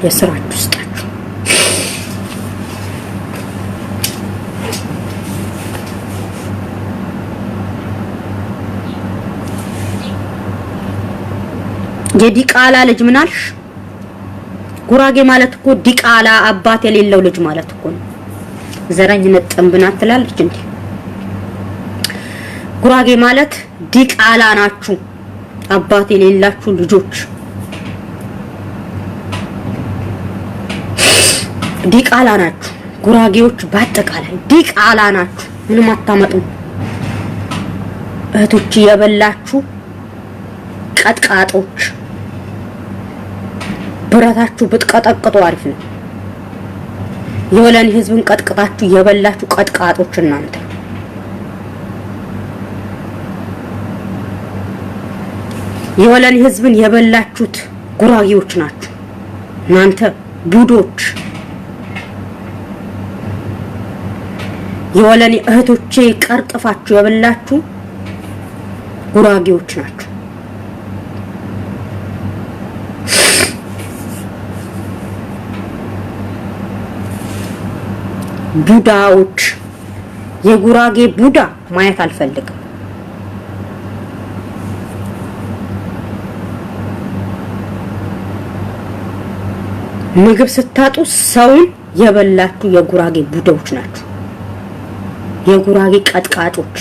የስራችሁ ስጣችሁ። የዲቃላ ልጅ ምናልሽ? ጉራጌ ማለት እኮ ዲቃላ አባት የሌለው ልጅ ማለት እኮ ነው። ዘረኝነት ጥንብናት ትላለች እንዴ? ጉራጌ ማለት ዲቃላ ናችሁ፣ አባት የሌላችሁ ልጆች። ዲቃላ ናችሁ ጉራጌዎች፣ በአጠቃላይ ዲቃላ ናችሁ። ምንም አታመጡም። እህቶች የበላችሁ ቀጥቃጦች፣ ብረታችሁ ብትቀጠቅጡ አሪፍ ነው። የወለኔ ህዝብን ቀጥቅጣችሁ የበላችሁ ቀጥቃጦች እናንተ የወለኔ ህዝብን የበላችሁት ጉራጌዎች ናችሁ እናንተ ቡዶች። የወለኔ እህቶቼ ቀርጥፋችሁ የበላችሁ ጉራጌዎች ናችሁ። ቡዳዎች የጉራጌ ቡዳ ማየት አልፈልግም። ምግብ ስታጡ ሰውን የበላችሁ የጉራጌ ቡዳዎች ናችሁ። የጉራጌ ቀጥቃጮች